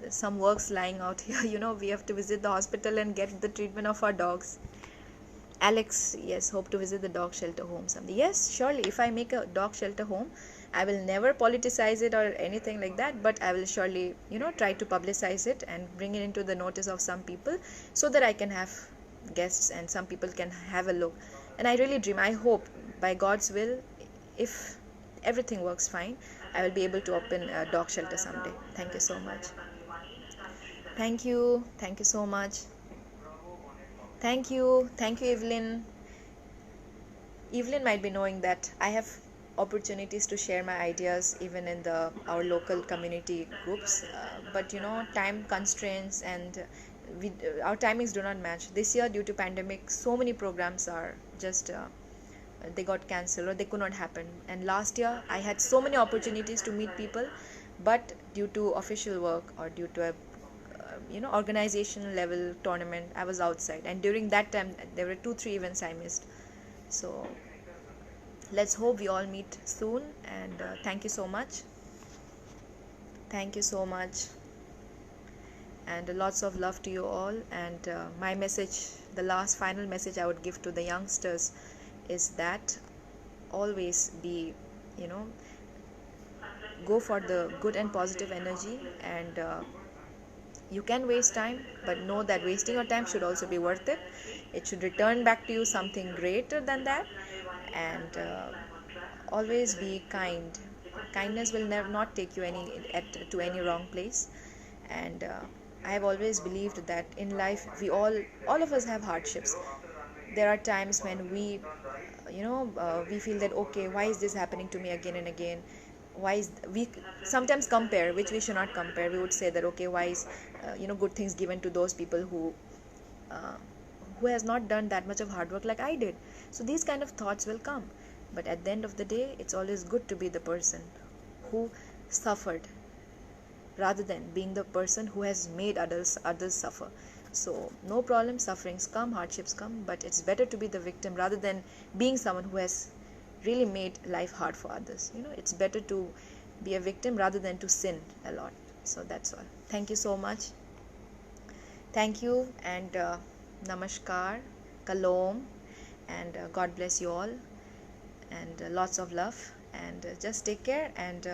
Some works lying out here. We have to visit the hospital and get the treatment of our dogs. Alex, yes, hope to visit the dog shelter home someday. Yes, surely, if I make a dog shelter home, I will never politicize it or anything like that, but I will surely, try to publicize it and bring it into the notice of some people, so that I can have guests and some people can have a look. And I really dream, I hope, by God's will, if everything works fine, I will be able to open a dog shelter someday. Thank you so much. Thank you so much. Thank you, Evelyn. Evelyn might be knowing that I have opportunities to share my ideas even in our local community groups, but time constraints, and our timings do not match. This year, due to pandemic, so many programs are just they got cancelled or they could not happen. And last year I had so many opportunities to meet people, but due to official work or due to a organizational level tournament, I was outside, and during that time there were 2-3 events I missed. So let's hope we all meet soon. And thank you so much, and lots of love to you all. And my message, the last final message I would give to the youngsters, is that always be go for the good and positive energy. And you can waste time, but know that wasting your time should also be worth it. It should return back to you something greater than that. And always be kind. Kindness will not take you to any wrong place. And I have always believed that in life we all of us have hardships. There are times when we feel that, okay, why is this happening to me again and again? We sometimes compare, which we should not compare. We would say that, okay, why is good things given to those people who has not done that much of hard work like I did. So these kind of thoughts will come. But at the end of the day, it's always good to be the person who suffered, rather than being the person who has made others suffer. So no problem, sufferings come, hardships come, but it's better to be the victim rather than being someone who has really made life hard for others. It's better to be a victim rather than to sin a lot. So that's all. Thank you so much. Thank you, and namaskar, kalom, and God bless you all, and lots of love, and just take care. And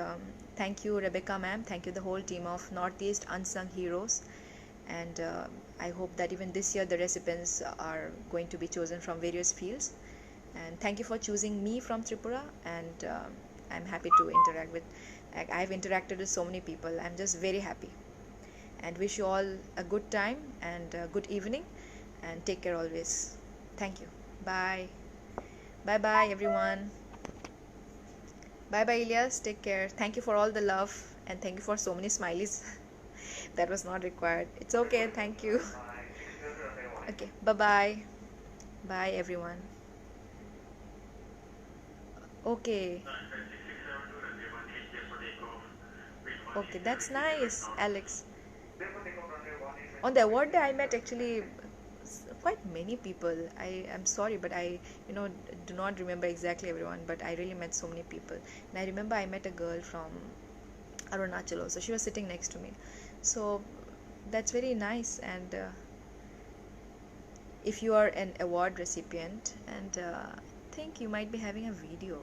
thank you, Rebecca ma'am. Thank you, the whole team of Northeast Unsung Heroes. And I hope that even this year the recipients are going to be chosen from various fields. And thank you for choosing me from Tripura. And I'm happy to interact with, I've interacted with so many people. I'm just very happy, and wish you all a good time and a good evening, and take care always. Thank you. Bye bye everyone. Bye Ilyas, take care. Thank you for all the love, and thank you for so many smileys. That was not required. It's okay. Thank you. Okay, bye everyone. Okay, that's nice, Alex. On the award day I met actually quite many people. I am sorry, but I do not remember exactly everyone, but I really met so many people. And I remember I met a girl from Arunachal also. She was sitting next to me. So that's very nice. And if you are an award recipient, and think you might be having a video,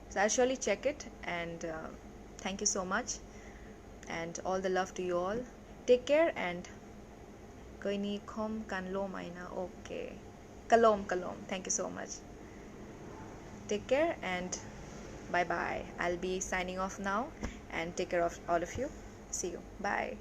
So I'll surely check it, and thank you so much, and all the love to you all. Take care, and Koini Khom Kanlom Aina. Okay. Kalom Kalom. Thank you so much. Take care, and bye bye. I'll be signing off now, and take care of all of you. See you. Bye.